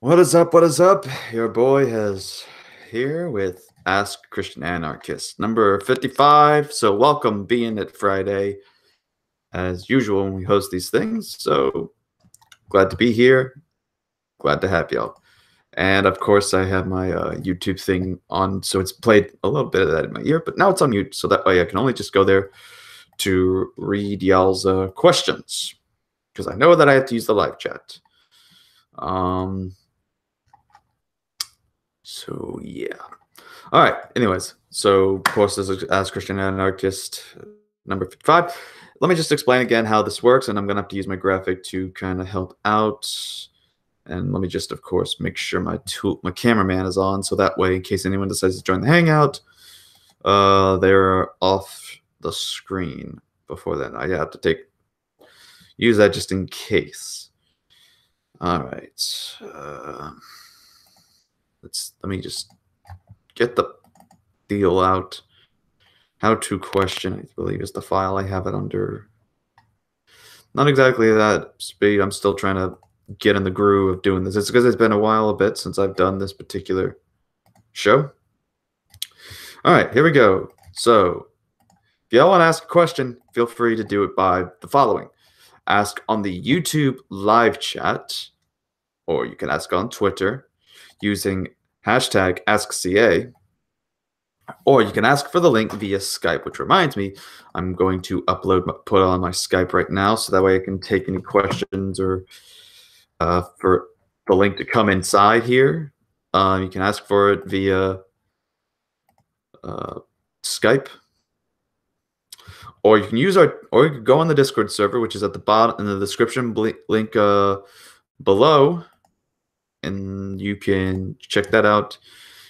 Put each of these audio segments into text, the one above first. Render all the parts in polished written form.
What is up? What is up? Your boy is here with Ask Christian Anarchist, number 55. So, welcome being it Friday, as usual when we host these things. So, glad to be here. Glad to have y'all. And of course, I have my YouTube thing on, so it's played a little bit of that in my ear, but now it's on mute, so that way I can only just go there to read y'all's questions, because I know that I have to use the live chat. So yeah. All right. Anyways, so of course, as Christian Anarchist, number 55. Let me just explain again how this works, and I'm gonna have to use my graphic to kind of help out. And let me just, of course, make sure my cameraman is on, so that way, in case anyone decides to join the Hangout, they're off the screen before then. I have to use that just in case. All right. Let me just get the deal out. How to question, I believe, is the file. I have it under. Not exactly that speed. I'm still trying to get in the groove of doing this. It's because it's been a bit since I've done this particular show. All right, here we go. So, if y'all want to ask a question, feel free to do it by the following. Ask on the YouTube live chat, or you can ask on Twitter using hashtag AskCA, or you can ask for the link via Skype, which reminds me, I'm going to put on my Skype right now, so that way I can take any questions or for the link to come inside here. You can ask for it via Skype, or you can or you can go on the Discord server, which is at the bottom in the description link below, and you can check that out.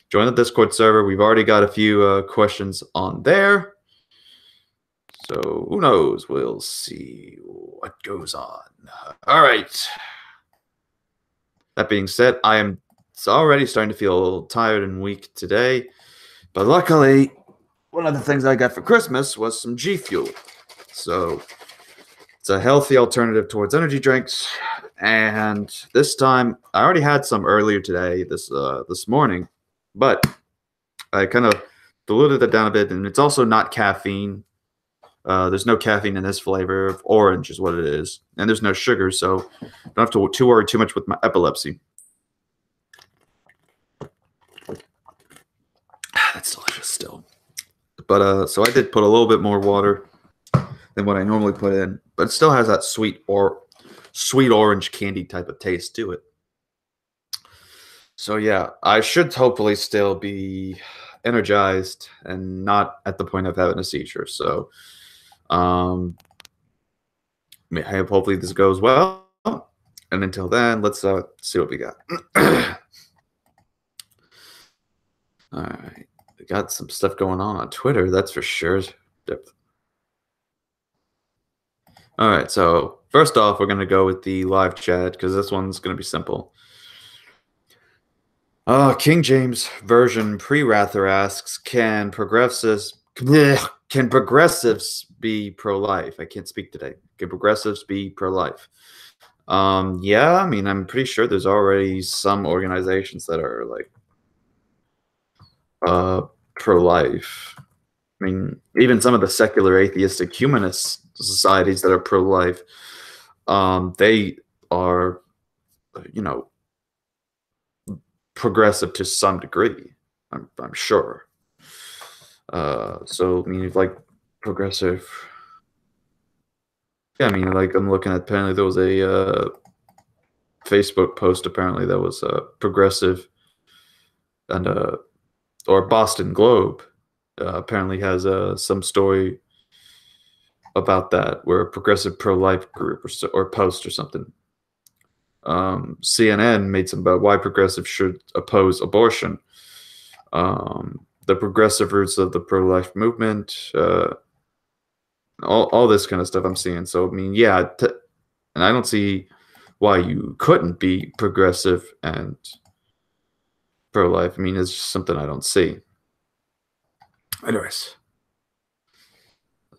Join the Discord server. We've already got a few questions on there. So who knows? We'll see what goes on. All right. That being said, it's already starting to feel a little tired and weak today. But luckily, one of the things I got for Christmas was some G Fuel. So it's a healthy alternative towards energy drinks. And this time, I already had some earlier today, this morning. But I kind of diluted it down a bit, and it's also not caffeine. There's no caffeine in this flavor of orange is what it is. And there's no sugar, so I don't have to worry too much with my epilepsy. That's delicious still. But so I did put a little bit more water than what I normally put in, but it still has that sweet orange candy type of taste to it. So yeah, I should hopefully still be energized and not at the point of having a seizure. So hopefully this goes well. And until then, let's see what we got. All right, we got some stuff going on Twitter, that's for sure. All right, so first off, we're going to go with the live chat because this one's going to be simple. King James Version Pre-Rather asks, can progressives be pro-life? I can't speak today. Can progressives be pro-life? Yeah, I mean, I'm pretty sure there's already some organizations that are like pro-life. I mean, even some of the secular atheistic humanist societies that are pro-life, they are, progressive to some degree. I'm sure. So I mean, like progressive. Yeah, I mean, like I'm looking at. Apparently, there was a Facebook post. Apparently, that was progressive, and or Boston Globe apparently has some story about that, where a progressive pro-life group or post or something. CNN made some about why progressives should oppose abortion. The progressive roots of the pro-life movement, all this kind of stuff I'm seeing. So I mean, yeah, and I don't see why you couldn't be progressive and pro-life. I mean, it's just something I don't see. Anyways.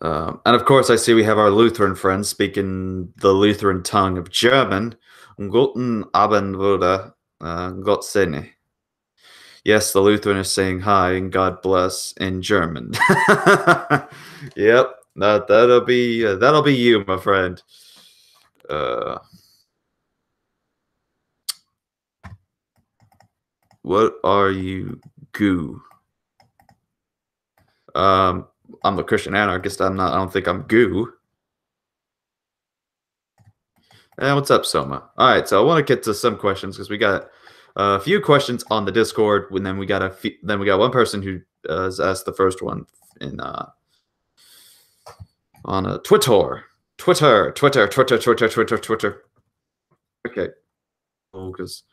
And of course, I see we have our Lutheran friends speaking the Lutheran tongue of German. Guten Abend, Bruder. Gott segne. Yes, the Lutheran is saying hi and God bless in German. Yep, that'll be you, my friend. What are you, goo? I'm the Christian Anarchist. I don't think I'm goo. What's up, Soma? All right, so I want to get to some questions because we got a few questions on the Discord, and then we got one person who has asked the first one in on Twitter. Okay, because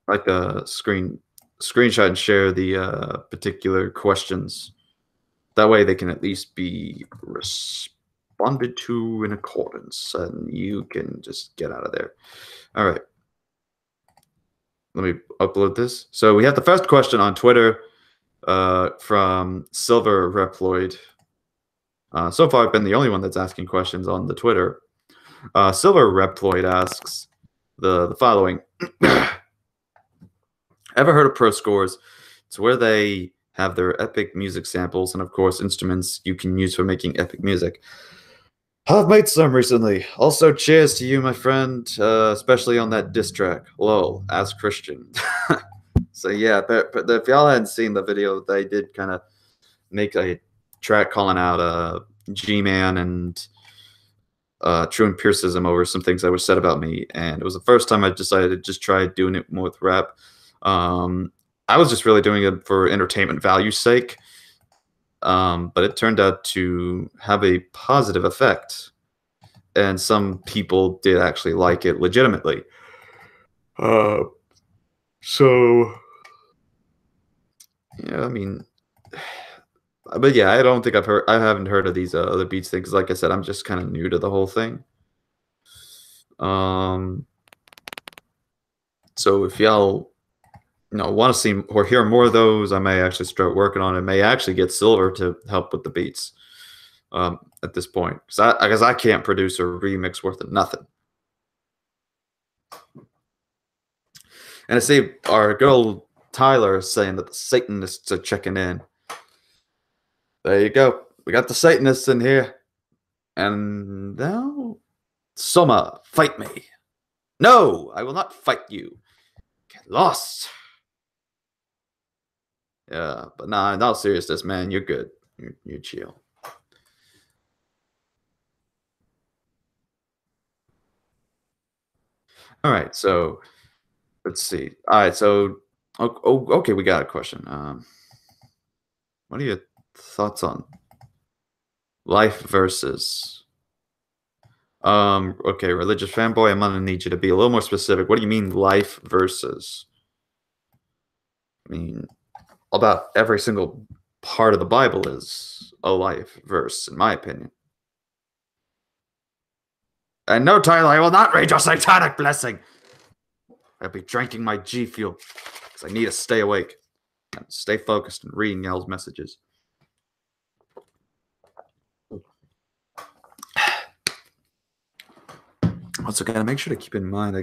like screenshot and share the particular questions. That way, they can at least be responded to in accordance, and you can just get out of there. All right. Let me upload this. So we have the first question on Twitter from Silver Reploid. So far, I've been the only one that's asking questions on the Twitter. Silver Reploid asks the following. Ever heard of Pro Scores? It's where they have their epic music samples and, of course, instruments you can use for making epic music. I've made some recently. Also, cheers to you, my friend, especially on that diss track. Lol, as Christian. So yeah, but if y'all hadn't seen the video, they did kind of make a track calling out G-Man and True Empiricism over some things that were said about me, and it was the first time I decided to just try doing it more with rap. I was just really doing it for entertainment value's sake. But it turned out to have a positive effect, and some people did actually like it legitimately. So yeah, I mean, but yeah, I don't think I haven't heard of these other beats things. Like I said, I'm just kind of new to the whole thing. So if y'all want to see or hear more of those, I may actually start working on it. May actually get Silver to help with the beats at this point, because I can't produce a remix worth of nothing. And I see our girl Tyler is saying that the Satanists are checking in. There you go. We got the Satanists in here. And now, Soma, fight me. No, I will not fight you. Get lost. Yeah, but nah, in all seriousness, man, you're good. You're chill. All right, so let's see. All right, so okay, we got a question. What are your thoughts on life versus? Okay, religious fanboy, I'm gonna need you to be a little more specific. What do you mean life versus? I mean, about every single part of the Bible is a life verse, in my opinion. And no, Tyler, I will not read your satanic blessing. I'll be drinking my G Fuel because I need to stay awake and stay focused and reading y'all's messages. Also, gotta make sure to keep in mind,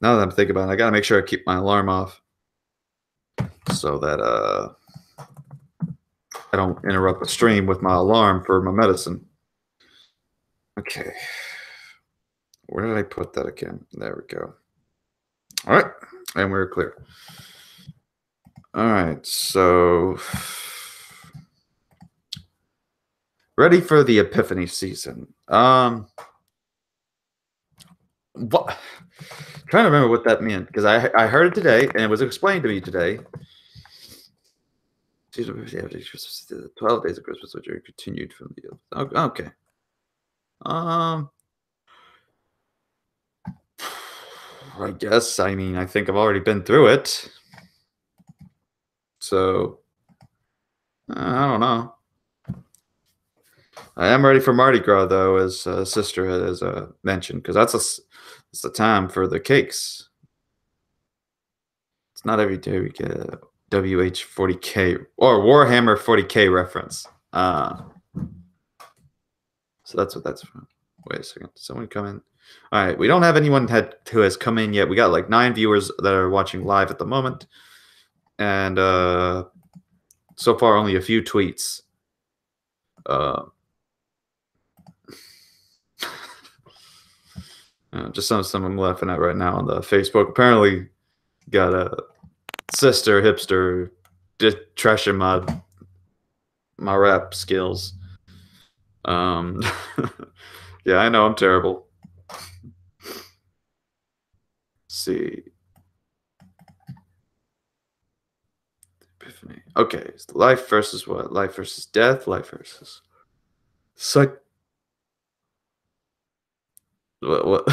now that I'm thinking about it, I gotta make sure I keep my alarm off so that I don't interrupt the stream with my alarm for my medicine. Okay. Where did I put that again? There we go. All right. And we're clear. All right. So ready for the Epiphany season. What? Trying to remember what that meant, because I heard it today and it was explained to me today. 12 days of Christmas, which are continued from the okay. I guess, I mean, I think I've already been through it. So, I don't know. I am ready for Mardi Gras, though, as Sister has mentioned, because it's the time for the cakes. It's not every day we get a WH40K or Warhammer 40K reference. So that's what that's from. Wait a second. Did someone come in? All right, we don't have anyone who has come in yet. We got like 9 viewers that are watching live at the moment, and so far only a few tweets. Just some I'm laughing at right now on the Facebook. Apparently, got a sister hipster just trashing my rap skills. Yeah, I know I'm terrible. Let's see. Epiphany. Okay, so life versus what? Life versus death. Life versus psych. What?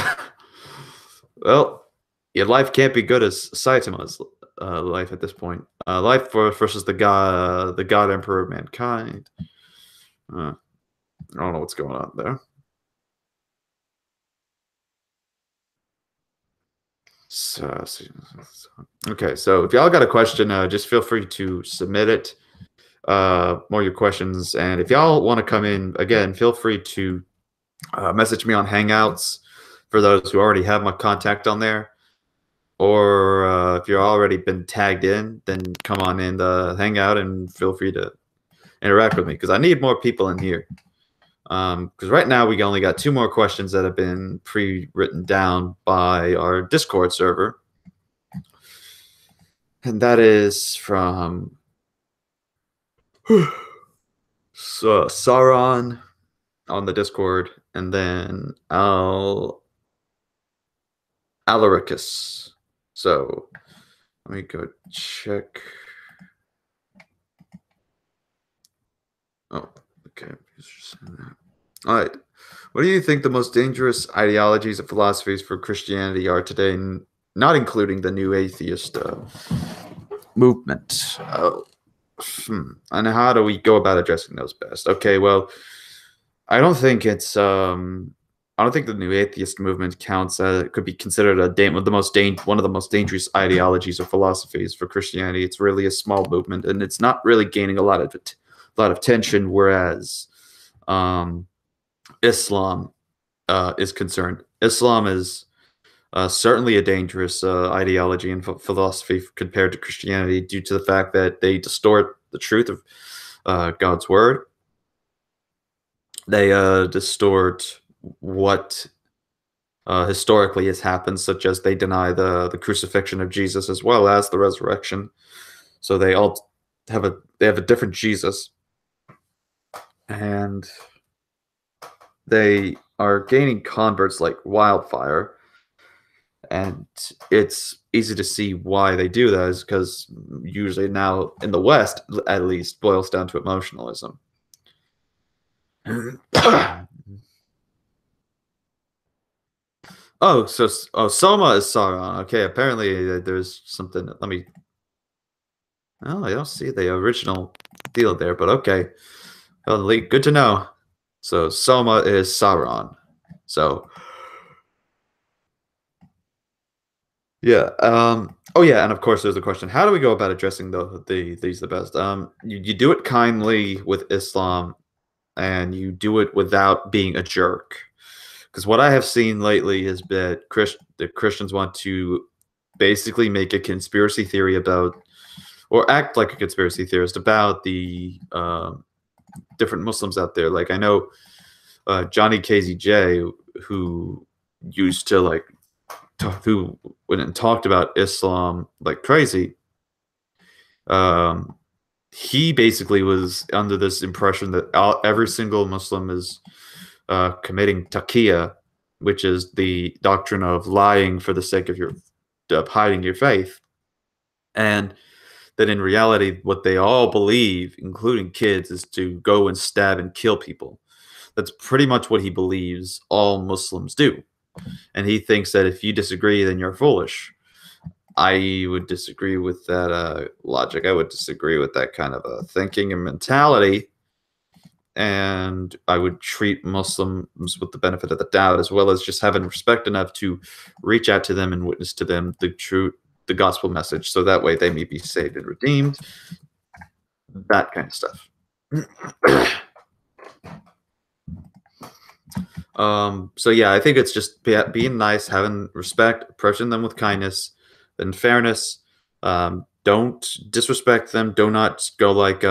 Well, your life can't be good as Saitama's life at this point. Life versus the God Emperor of mankind. I don't know what's going on there. So, okay, so if y'all got a question, just feel free to submit it. More your questions, and if y'all want to come in again, feel free to message me on Hangouts for those who already have my contact on there. Or if you're already been tagged in, then come on in the Hangout and feel free to interact with me because I need more people in here. Because right now we only got 2 more questions that have been pre-written down by our Discord server. And that is from Sauron on the Discord, and then Alaricus. So let me go check. Oh, okay. All right. What do you think the most dangerous ideologies and philosophies for Christianity are today, not including the new atheist movement? And how do we go about addressing those best? Okay, well, I don't think it's I don't think the new atheist movement counts as it could be considered one of the most dangerous ideologies or philosophies for Christianity. It's really a small movement, and it's not really gaining a lot of tension. Whereas Islam is concerned. Islam is certainly a dangerous ideology and philosophy compared to Christianity due to the fact that they distort the truth of God's word. They distort what historically has happened, such as they deny the crucifixion of Jesus as well as the resurrection. So they all have a different Jesus, and they are gaining converts like wildfire. And it's easy to see why they do that is because usually now in the West, at least, boils down to emotionalism. Soma is Sauron. Okay, apparently there's something. Let me. Oh, I don't see the original deal there, but okay. Well, good to know. So Soma is Sauron. So yeah. Oh yeah, and of course there's the question: how do we go about addressing these the best? You do it kindly with Islam, and you do it without being a jerk. Because what I have seen lately is that the Christians want to basically make a conspiracy theory about, or act like a conspiracy theorist about the different Muslims out there. Like I know Johnny KZJ, who used to who went and talked about Islam like crazy. He basically was under this impression that every single Muslim is committing taqiyya, which is the doctrine of lying for the sake of hiding your faith, and that in reality, what they all believe, including kids, is to go and stab and kill people. That's pretty much what he believes all Muslims do, and he thinks that if you disagree, then you're foolish. I would disagree with that logic. I would disagree with that kind of thinking and mentality. And I would treat Muslims with the benefit of the doubt, as well as just having respect enough to reach out to them and witness to them the gospel message, so that way they may be saved and redeemed. That kind of stuff. So yeah, I think it's just being nice, having respect, approaching them with kindness and fairness. Don't disrespect them. Do not go like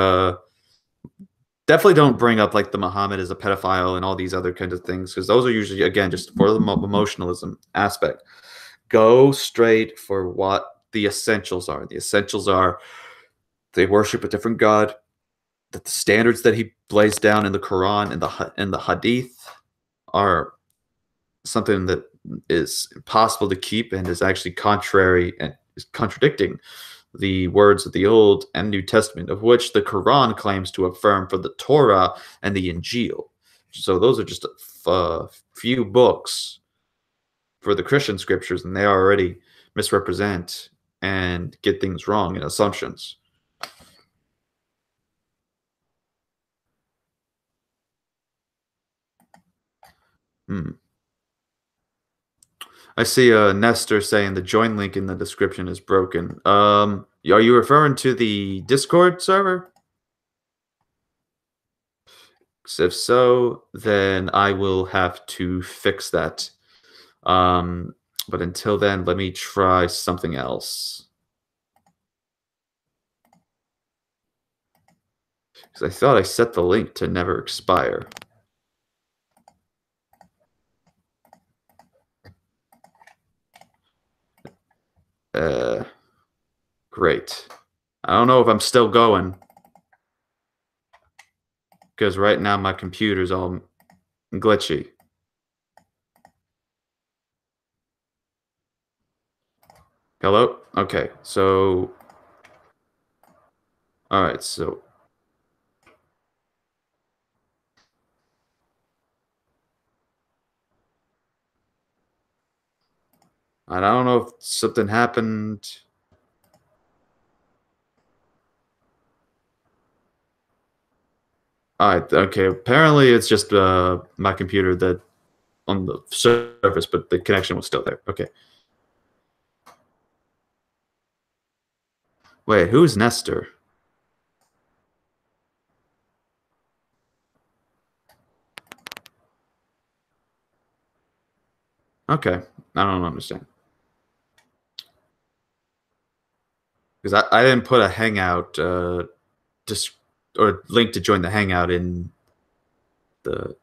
definitely don't bring up like the Muhammad is a pedophile and all these other kinds of things, because those are usually, again, just for the emotionalism aspect. Go straight for what the essentials are. The essentials are they worship a different God, that the standards that he lays down in the Quran and the Hadith are something that is impossible to keep and is actually contrary and is contradicting the words of the Old and New Testament, of which the Quran claims to affirm for the Torah and the Injil. So those are just a few books for the Christian scriptures, and they already misrepresent and get things wrong in assumptions. Hmm. I see Nestor saying the join link in the description is broken. Are you referring to the Discord server? If so, then I will have to fix that. But until then, let me try something else. Because I thought I set the link to never expire. Great. I don't know if I'm still going. Because right now my computer's all glitchy. Hello? Okay, so... Alright, so... I don't know if something happened. Alright, okay, apparently it's just my computer that on the surface, but the connection was still there. Okay. Wait, who's Nestor? Okay, I don't understand. Because I didn't put a hangout just or link to join the hangout in the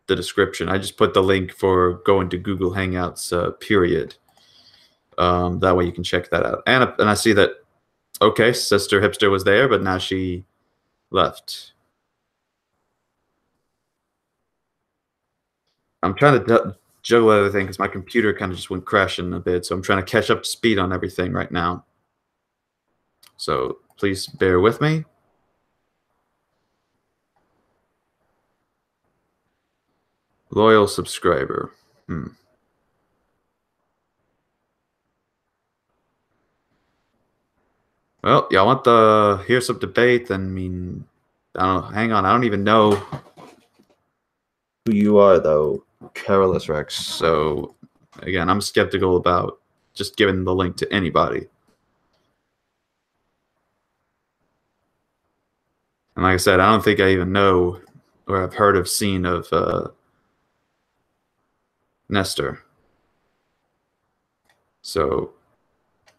description. I just put the link for going to Google Hangouts period. That way you can check that out. And I see that okay, Sister Hipster was there, but now she left. I'm trying to juggle everything because my computer kind of just went crashing a bit, so I'm trying to catch up to speed on everything right now. So please bear with me. Loyal subscriber. Well, y'all want to hear some debate? Then, I mean, I don't know. Hang on. I don't even know who you are, though, Carolus Rex. So, again, I'm skeptical about just giving the link to anybody. And like I said, I don't think I even know or I've heard of seen of Nestor. So,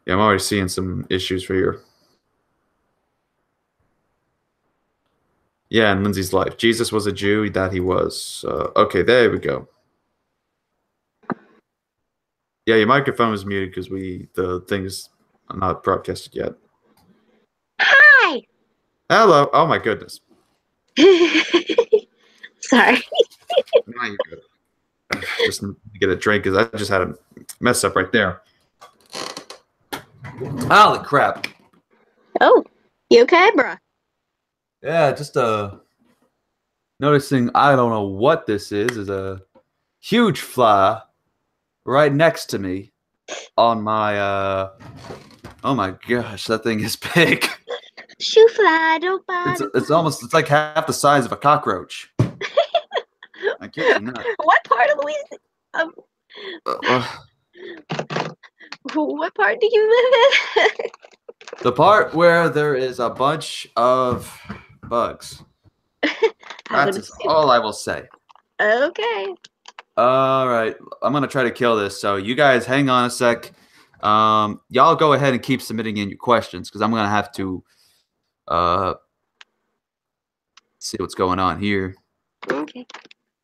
yeah, I'm already seeing some issues for you. Yeah, in Lindsay's life. Jesus was a Jew, that he was. Okay, there we go. Yeah, your microphone was muted because the thing's not broadcasted yet. Hi. Hello. Oh my goodness. Sorry. Now you're good. Just get a drink because I just had a mess up right there. Holy crap. Oh, you okay, bro? Yeah, just noticing I don't know what this is a huge fly right next to me on my oh my gosh, that thing is big. Shoe fly, don't buy. It's like half the size of a cockroach. I kid you not. What part of Louisiana? What part do you live in? The part where there is a bunch of bugs. That's all I will say. Okay. All right, I'm gonna try to kill this. So you guys, hang on a sec. Y'all go ahead and keep submitting in your questions because I'm gonna have to see what's going on here. Okay.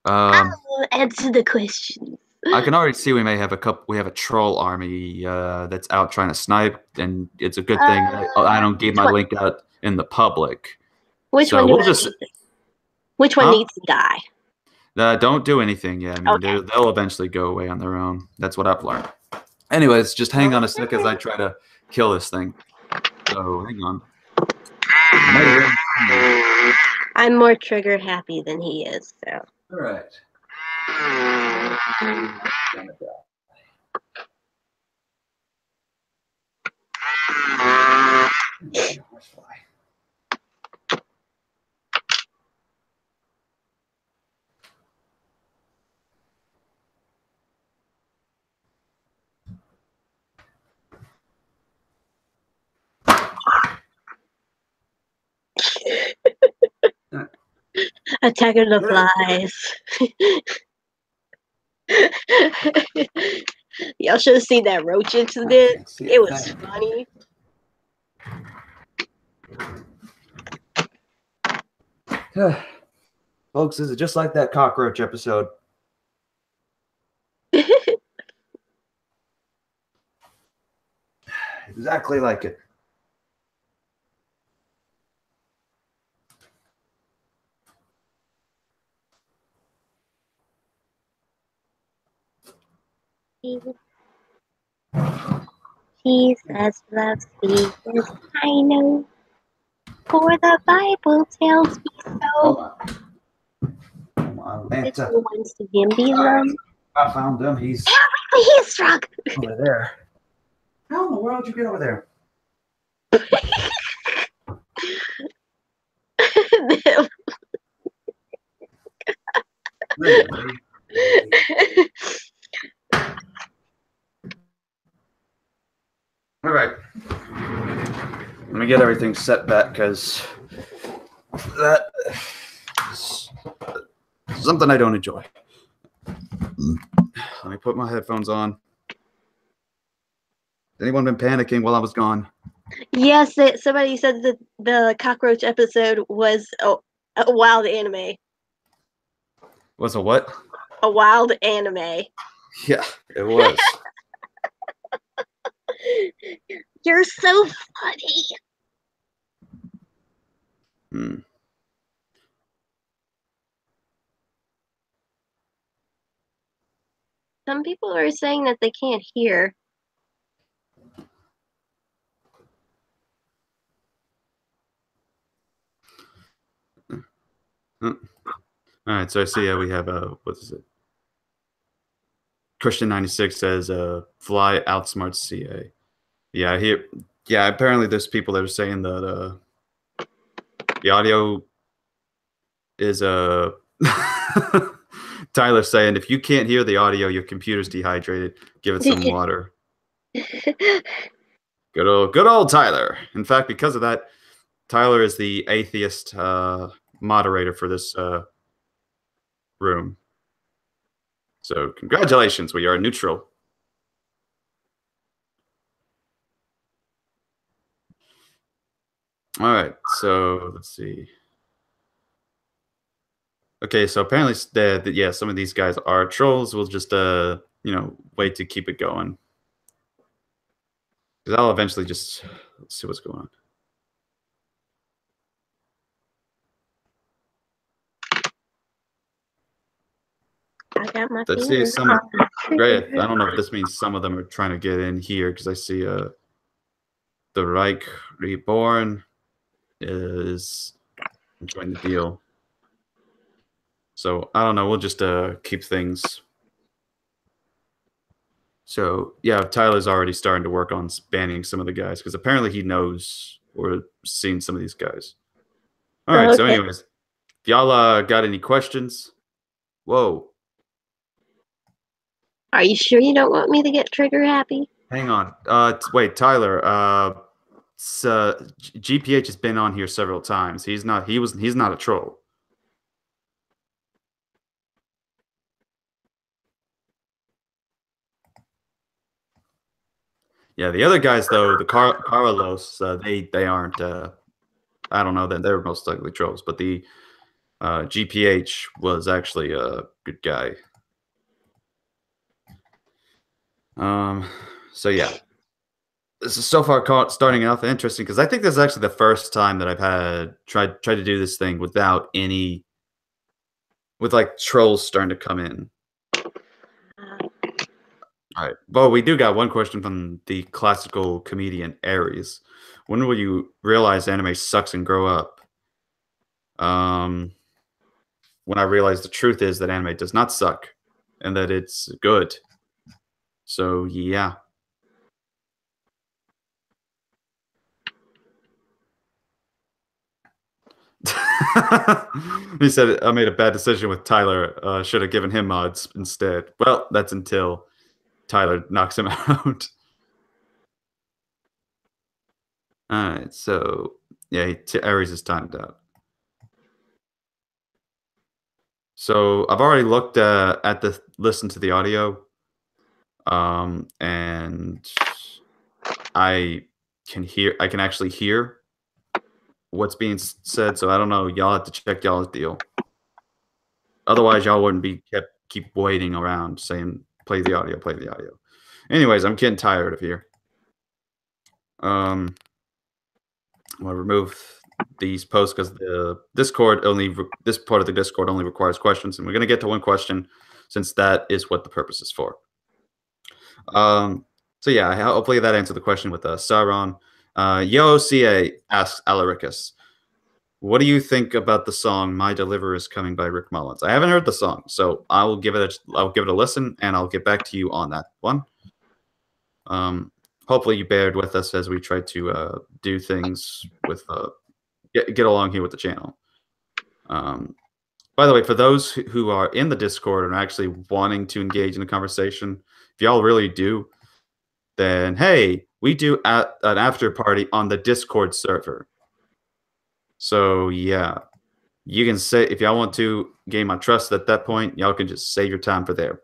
Um, I'll answer the questions. I can already see we may have we have a troll army that's out trying to snipe, and it's a good thing I don't give my link out in the public. Which So one do we'll I just need to, Which one needs to die? don't do anything. Yeah, I mean Okay. they'll eventually go away on their own. That's what I've learned. Anyways, just hang on a sec as I try to kill this thing. So hang on. I'm more trigger happy than he is, so. All right. Attack of the Flies. Y'all should have seen that roach incident. It was funny. Folks, this is just like that cockroach episode. Exactly like it. Jesus loves me, yes, I know. For the Bible tells me so. Hold on. It's the ones to him belong. I found him. He's struck. over there. How in the world did you get over there? All right. Let me get everything set back because that is something I don't enjoy. Let me put my headphones on. Anyone been panicking while I was gone? Yes, somebody said that the cockroach episode was a wild anime. Was a what? A wild anime. Yeah, it was. You're so funny. Some people are saying that they can't hear. All right, so I see we have what is it? Christian 96 says fly outsmarts CA. Yeah, apparently there's people that are saying that the audio is Tyler's saying if you can't hear the audio, your computer's dehydrated. Give it some water. Good old Tyler. In fact, because of that, Tyler is the atheist moderator for this room. So congratulations, we are neutral. All right, so let's see. Okay, so apparently, yeah, some of these guys are trolls. We'll just, wait to keep it going. Because I'll eventually just, let's see what's going on. I got my Let's see some. Great. I don't know if this means some of them are trying to get in here because I see the Reich Reborn is enjoying the deal. So I don't know. We'll just keep things. So yeah, Tyler's already starting to work on banning some of the guys because apparently he knows or seen some of these guys. All right. So anyways, if y'all got any questions? Whoa. Are you sure you don't want me to get trigger happy? Hang on. Wait, Tyler. GPH has been on here several times. He's not a troll. Yeah, the other guys though, the Carlos, they aren't. I don't know. They're most likely trolls, but the GPH was actually a good guy. So yeah, this is so far starting off interesting because I think this is actually the first time that I've had tried to do this thing without any with like trolls starting to come in. All right. Well, we do got one question from the classical comedian Aries. When will you realize anime sucks and grow up? When I realized the truth is that anime does not suck and that it's good. So yeah. He said I made a bad decision with Tyler. Should have given him mods instead. Well, that's until Tyler knocks him out. All right, so yeah, Aries is timed out. So I've already looked at the listen to the audio, and I can actually hear what's being said. So I don't know. Y'all have to check y'all's deal. Otherwise, y'all wouldn't be keep waiting around saying play the audio, play the audio. Anyways, I'm getting tired of here. I'm gonna remove these posts because the Discord this part of the Discord only requires questions, and we're gonna get to one question since that is what the purpose is for. So yeah, hopefully that answered the question with Sauron. Yo CA asks Alaricus, what do you think about the song "My Deliverer Is Coming" by Rick Mullins? I haven't heard the song, so I'll give it a listen, and I'll get back to you on that one. Hopefully you bared with us as we try to do things with get along here with the channel. By the way, for those who are in the Discord and actually wanting to engage in the conversation, if y'all really do, then hey, we do an after party on the Discord server. So yeah, you can say if y'all want to gain my trust at that point, y'all can just save your time for there.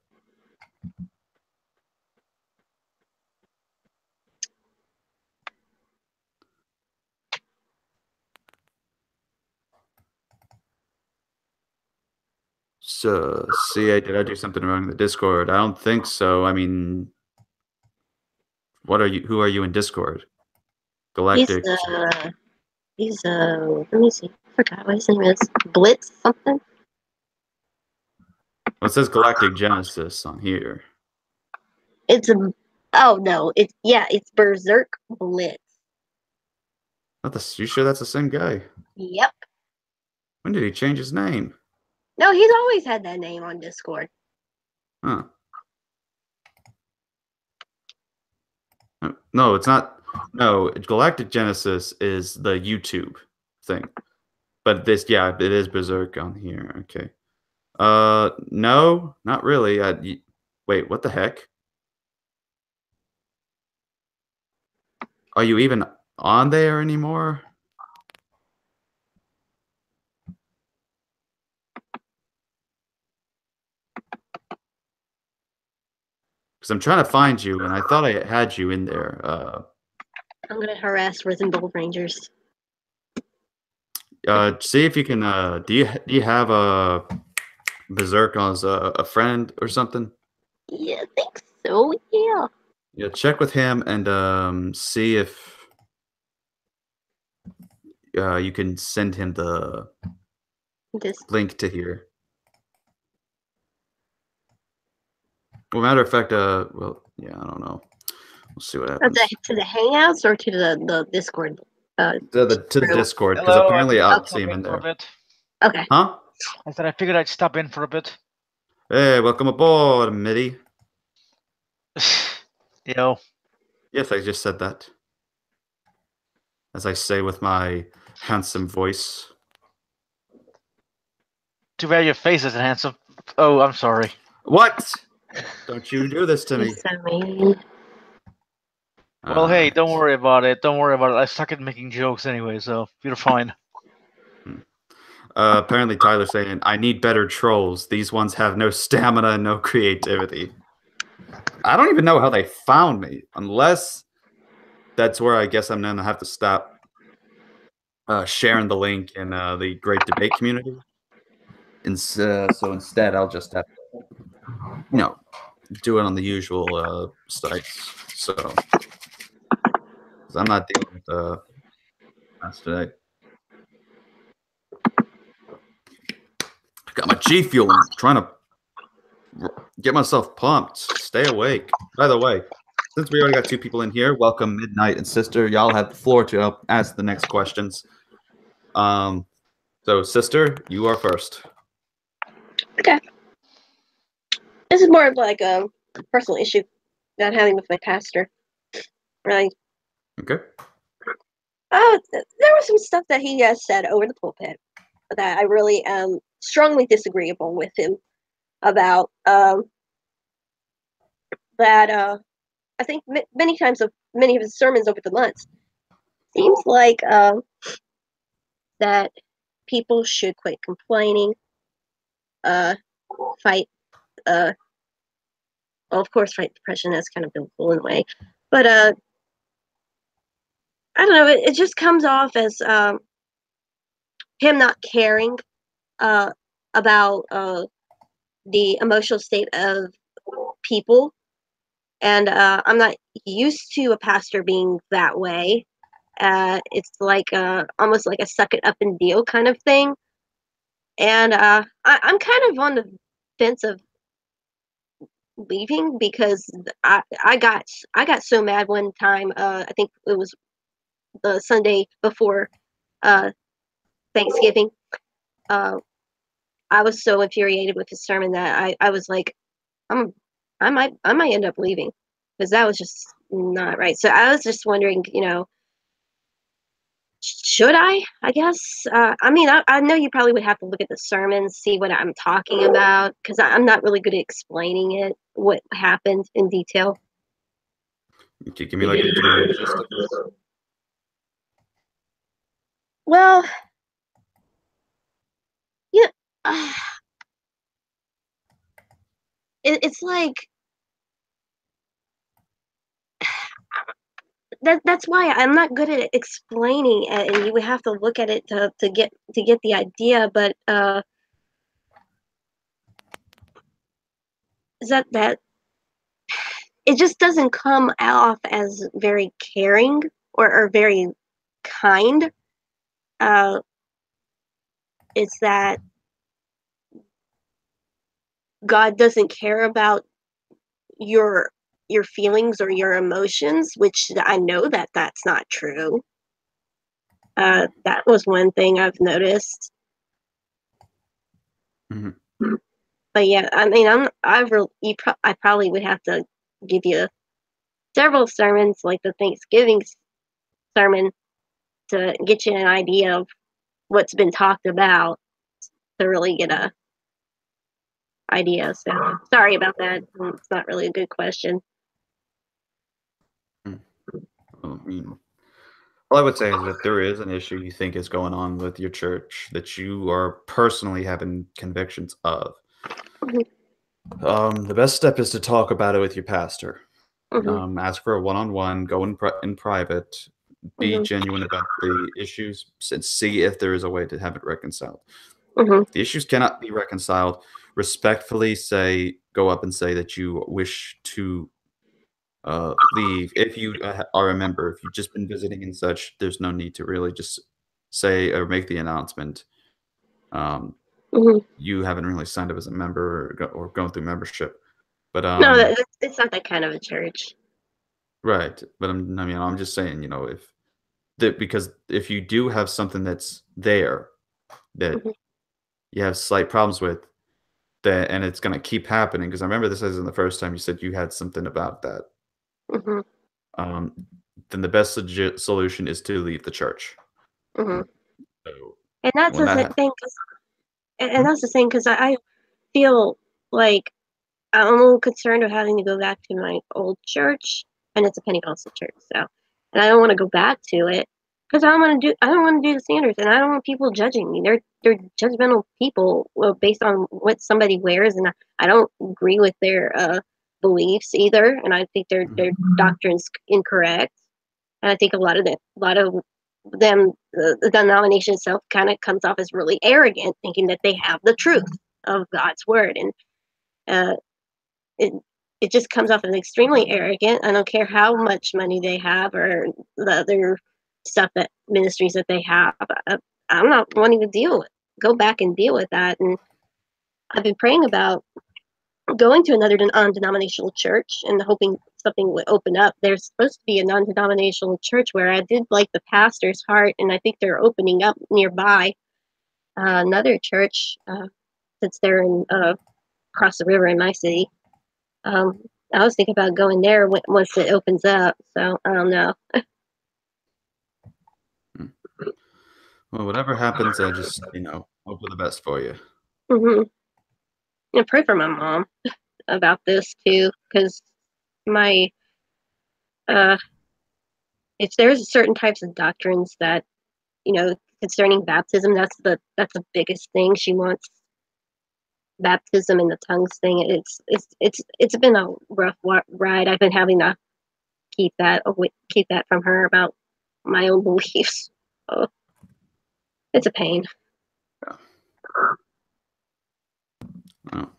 So, CA, did I do something wrong in the Discord? I don't think so. I mean, what are you? Who are you in Discord? Galactic. He's let me see. I forgot what his name is. Blitz something. Well, it says Galactic Genesis on here. It's a. Oh no! It's Berserk Blitz. You sure that's the same guy? Yep. When did he change his name? No, he's always had that name on Discord. Huh. No, it's not. No, Galactic Genesis is the YouTube thing. But this, yeah, it is Berserk on here. Okay. No, not really. Wait, what the heck? Are you even on there anymore? Because I'm trying to find you, and I thought I had you in there. I'm gonna harass Rhythm Bull Rangers. See if you can. Do you have a Berserk as a friend or something? Yeah, I think so. Yeah. Yeah, check with him and see if you can send him the link to here. Well, matter of fact, well, yeah, I don't know. We'll see what happens. To the Hangouts or to the Discord? To the Discord, because apparently I'll see him in there. Okay. Huh? I said I figured I'd stop in for a bit. Hey, welcome aboard, Mitty. Yo. Yes, I just said that. As I say with my handsome voice. Too bad your face isn't handsome. Oh, I'm sorry. What? Don't you do this to me. Well, hey, don't worry about it. Don't worry about it. I suck at making jokes anyway, so you're fine. Apparently Tyler's saying, I need better trolls. These ones have no stamina and no creativity. I don't even know how they found me. Unless that's where I guess I'm going to have to stop sharing the link in the Great Debate community. And so instead, I'll just have to, do it on the usual sites. So, 'cause I'm not dealing with class today. I got my G Fuel. I'm trying to get myself pumped. Stay awake. By the way, since we already got 2 people in here, welcome Midnight and Sister. Y'all have the floor to ask the next questions. So, Sister, you are first. Okay. This is more of like a personal issue that I'm having with my pastor. Right. Okay. There was some stuff that he has said over the pulpit that I really am strongly disagreeable with him about. That I think many times of many of his sermons over the months seems like that people should quit complaining, fight. Well, of course, fight depression. That's kind of biblical in a way, but I don't know. It just comes off as him not caring about the emotional state of people. And I'm not used to a pastor being that way. It's like almost like a suck it up and deal kind of thing. And I'm kind of on the fence of leaving because I got so mad one time. I think it was the Sunday before Thanksgiving. I was so infuriated with his sermon that I was like, I might end up leaving because that was just not right. So I was just wondering, should I guess? I mean, I know you probably would have to look at the sermons, see what I'm talking about, because I'm not really good at explaining it, what happened in detail. Okay, give me like a 2-minute gist of this. Well, yeah, uh, it's like that's why I'm not good at explaining it, and you would have to look at it to get the idea. But is that it just doesn't come off as very caring or very kind. It's that God doesn't care about your feelings or your emotions, which I know that that's not true. That was one thing I've noticed. Mm-hmm. But yeah, I mean, I probably would have to give you several sermons, like the Thanksgiving sermon, to get you an idea of what's been talked about to really get a idea. So sorry about that. It's not really a good question. Well, all I would say is if there is an issue you think is going on with your church that you are personally having convictions of, the best step is to talk about it with your pastor. Ask for a one-on-one, go in private, be genuine about the issues, and see if there is a way to have it reconciled. If the issues cannot be reconciled, respectfully go up and say that you wish to leave. If you are a member, if you've just been visiting and such, there's no need to really just say or make the announcement. You haven't really signed up as a member or going through membership. But no, it's not that kind of a church. Right. But I'm just saying, because if you do have something that's there that you have slight problems with, that and it's going to keep happening, because I remember this isn't the first time you said you had something about that. Then the best solution is to leave the church. And So that's the thing. And that's the thing, because I feel like I'm a little concerned of having to go back to my old church, and it's a Pentecostal church, so, and I don't want to go back to it because I don't want to do the standards, and I don't want people judging me. They're judgmental people based on what somebody wears, and I don't agree with their beliefs either, and I think their doctrine's incorrect. And I think a lot of them, the denomination itself kind of comes off as really arrogant, thinking that they have the truth of God's word, and it it just comes off as extremely arrogant. I don't care how much money they have or the other stuff that ministries that they have. I'm not wanting to go back and deal with that. And I've been praying about going to another non-denominational church and hoping something would open up. There's supposed to be a non-denominational church where I did like the pastor's heart, and I think they're opening up nearby another church since they're in across the river in my city. I was thinking about going there once it opens up. So I don't know. Well, whatever happens, I just hope for the best for you. Mm-hmm. And pray for my mom about this too, because my if there's certain types of doctrines that concerning baptism, that's the biggest thing. She wants baptism and the tongues thing. It's been a rough ride. I've been having to keep that from her about my own beliefs. So it's a pain. Yeah. Well,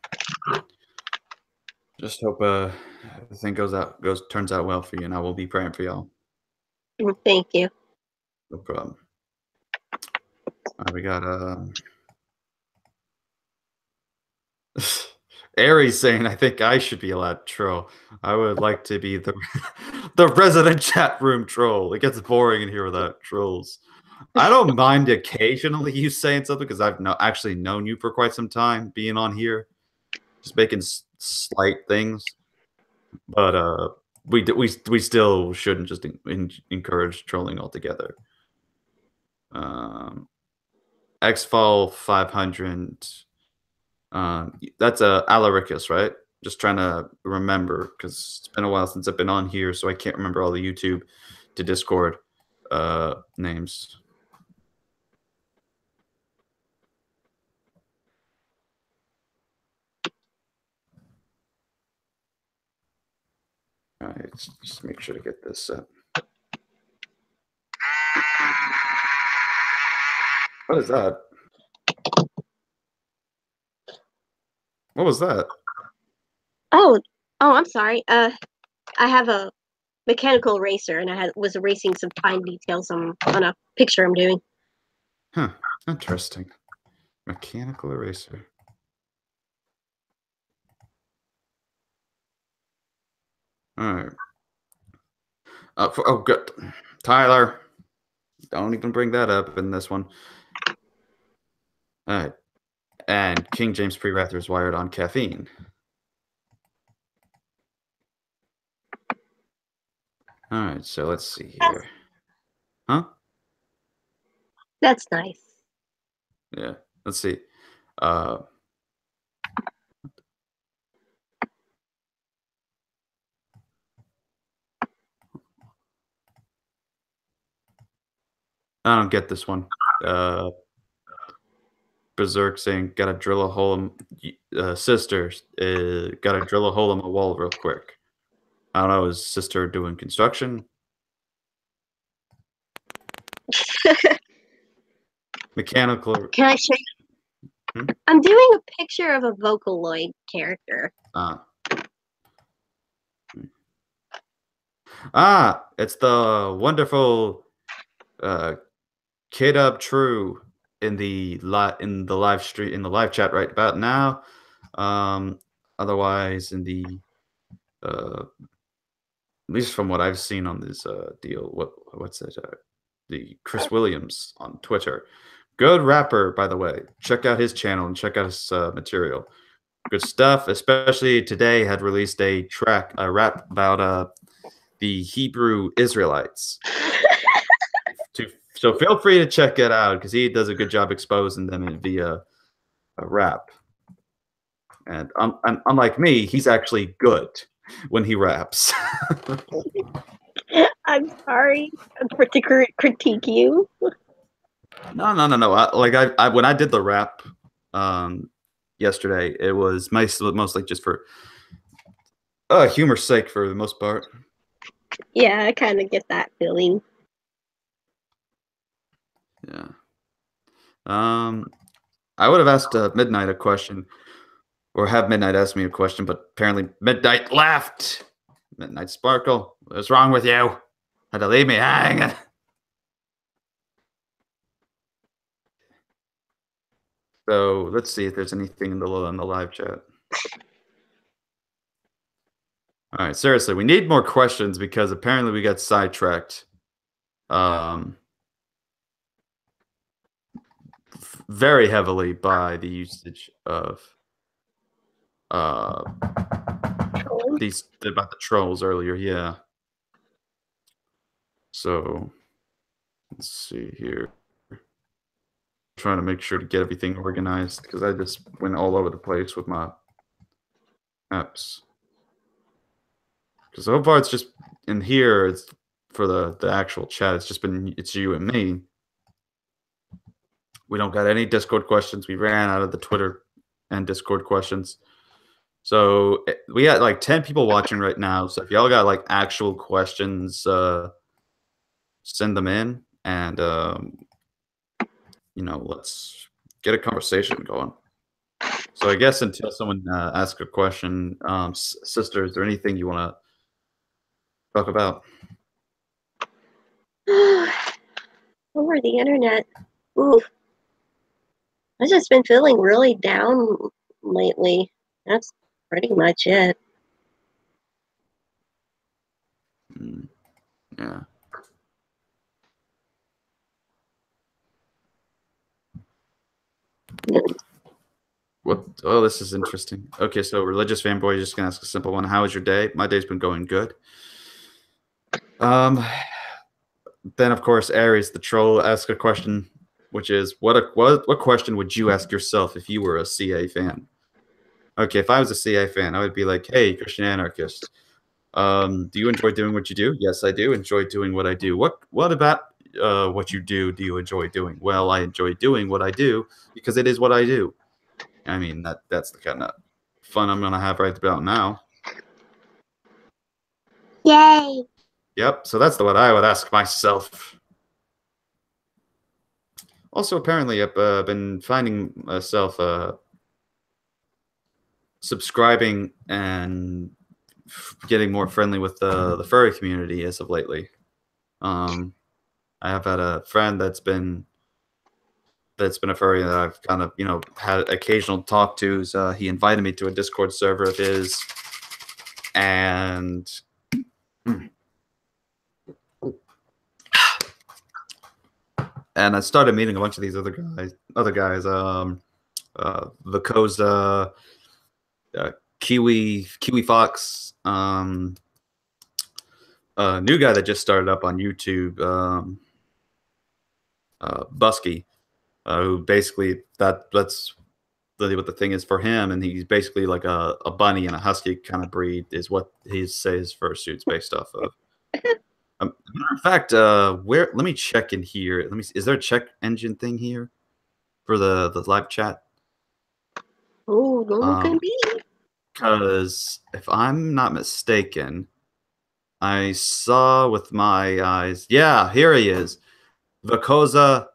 just hope everything turns out well for you, and I will be praying for y'all. Thank you. No problem. All right, we got Aries saying, I think I should be allowed to troll. I would like to be the resident chat room troll. It gets boring in here without trolls. I don't mind occasionally you saying something because I've actually known you for quite some time being on here, just making slight things. But we still shouldn't just encourage trolling altogether. Xfall 500. That's Alaricus, right? Just trying to remember because it's been a while since I've been on here, so I can't remember all the YouTube to Discord names. All right, let's just make sure to get this set. What is that? What was that? Oh, I'm sorry. I have a mechanical eraser, and I was erasing some fine details on a picture I'm doing. Huh. Interesting. Mechanical eraser. All right. Oh, good. Tyler, don't even bring that up in this one. All right. And King James Pre-Wrath is wired on caffeine. All right, so let's see here. Huh? That's nice. Yeah, let's see. I don't get this one. Berserk saying, gotta drill a hole in sisters. Gotta drill a hole in the wall real quick. I don't know, is sister doing construction? Mechanical. Can I show you? Hmm? I'm doing a picture of a Vocaloid character. It's the wonderful Kid Up True in the live stream, in the live chat right about now. Otherwise in the at least from what I've seen on this deal, what's it? The Chris Williams on Twitter. Good rapper, by the way. Check out his channel and check out his material. Good stuff. Especially today had released a rap about the Hebrew Israelites. So feel free to check it out because he does a good job exposing them via a rap. And unlike me, he's actually good when he raps. I'm sorry to critique you. No. When I did the rap yesterday, it was mostly just for humor's sake for the most part. Yeah, I kind of get that feeling. Yeah. I would have asked Midnight a question, or have Midnight ask me a question, but apparently Midnight left. Midnight Sparkle, what's wrong with you? Had to leave me hanging. So let's see if there's anything in the live chat. All right, seriously, we need more questions because apparently we got sidetracked. Very heavily by the usage of these about the trolls earlier, yeah. So let's see here. Trying to make sure to get everything organized because I just went all over the place with my apps. Because so far it's just in here. It's for the actual chat. It's just been it's you and me. We don't got any Discord questions. We ran out of the Twitter and Discord questions. So we got like 10 people watching right now. So if y'all got like actual questions, send them in, and let's get a conversation going. So I guess until someone asks a question, sister, is there anything you want to talk about? Over the internet. Ooh. I've just been feeling really down lately. That's pretty much it. Yeah. What? Oh, this is interesting. Okay, so religious fanboy, just gonna ask a simple one. How was your day? My day's been going good. Then of course Aries, the troll, asks a question, which is what question would you ask yourself if you were a CA fan? Okay, if I was a CA fan, I would be like, hey, Christian Anarchist, do you enjoy doing what you do? Yes, I do enjoy doing what I do. What about what you do you enjoy doing? Well, I enjoy doing what I do because it is what I do. I mean, that's the kind of fun I'm gonna have right about now. Yay! Yep, so that's what I would ask myself. Also, apparently, I've been finding myself subscribing and getting more friendly with the furry community as of lately. I have had a friend that's been a furry that I've kind of had occasional talk tos. He invited me to a Discord server of his, and I started meeting a bunch of these other guys. Vakoza, Kiwi Fox, new guy that just started up on YouTube, Busky, who basically that's really what the thing is for him, and he's basically like a bunny and a husky kind of breed is what he says his fursuit's based off of. Matter of fact, let me check in here. Let me see. Is there a check engine thing here for the live chat? Oh, no, can be. Because if I'm not mistaken, I saw with my eyes. Yeah, here he is, Vakoza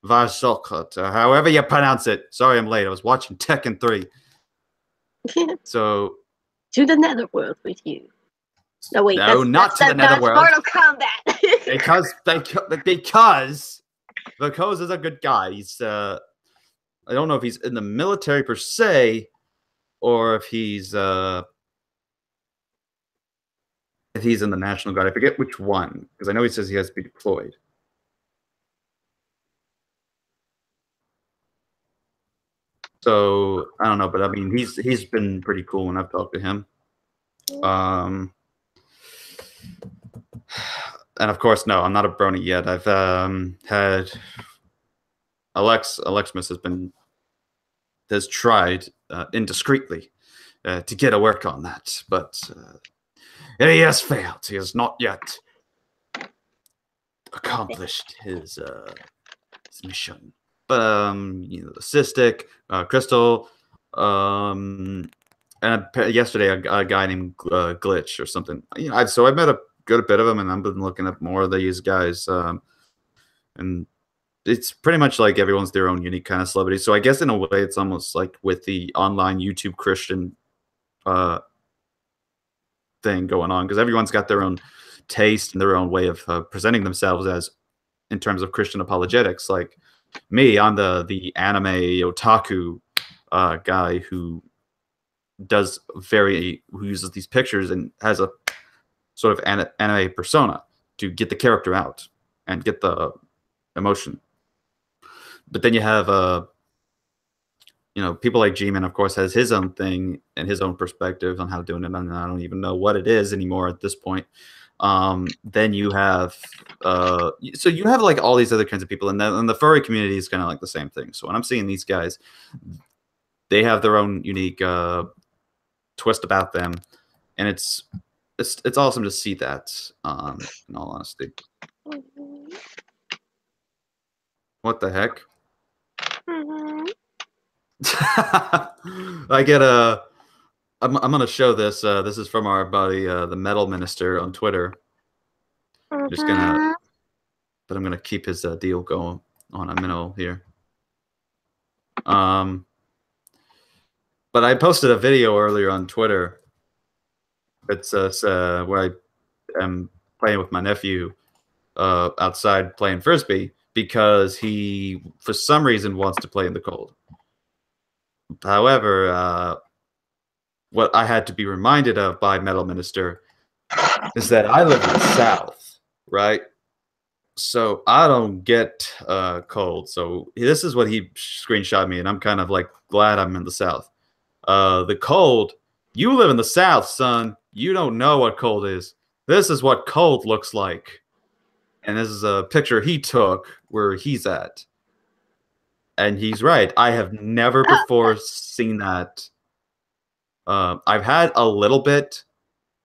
Varsokot, however you pronounce it. Sorry, I'm late. I was watching Tekken 3. So to the netherworld with you. No, wait. No, not to the netherworld. Mortal Kombat. because Vakoza's a good guy. He's I don't know if he's in the military per se, or if he's in the National Guard. I forget which one, because I know he says he has to be deployed. So I don't know, but I mean, he's been pretty cool when I've talked to him. And of course, no, I'm not a brony yet. I've had Alexmus has tried indiscreetly to get a work on that, but he has failed. He has not yet accomplished his mission. But Cystic, Crystal, and yesterday a guy named Glitch or something. So I met good bit of them, and I've been looking up more of these guys. And it's pretty much like everyone's their own unique kind of celebrity. So I guess in a way, it's almost like with the online YouTube Christian thing going on, because everyone's got their own taste and their own way of presenting themselves as in terms of Christian apologetics. Like me, I'm the anime otaku guy who uses these pictures and has a sort of anime persona to get the character out and get the emotion. But then you have people like G-Man, of course, has his own thing and his own perspective on how to do it, and I don't even know what it is anymore at this point. Then you have so you have like all these other kinds of people, and then the furry community is kind of like the same thing. So when I'm seeing these guys, they have their own unique twist about them, and it's awesome to see that. In all honesty, what the heck? I get I'm gonna show this. This is from our buddy, the Metal Minister on Twitter. I'm just gonna, but I'm gonna keep his deal going on a minute here. But I posted a video earlier on Twitter. It's where I am playing with my nephew outside playing frisbee because he, for some reason, wants to play in the cold. However, what I had to be reminded of by Metal Minister is that I live in the South, right? So I don't get cold. So this is what he screenshot me, and I'm kind of like glad I'm in the South. The cold, you live in the South, son. You don't know what cold is. This is what cold looks like. And this is a picture he took where he's at. And he's right. I have never before seen that. I've had a little bit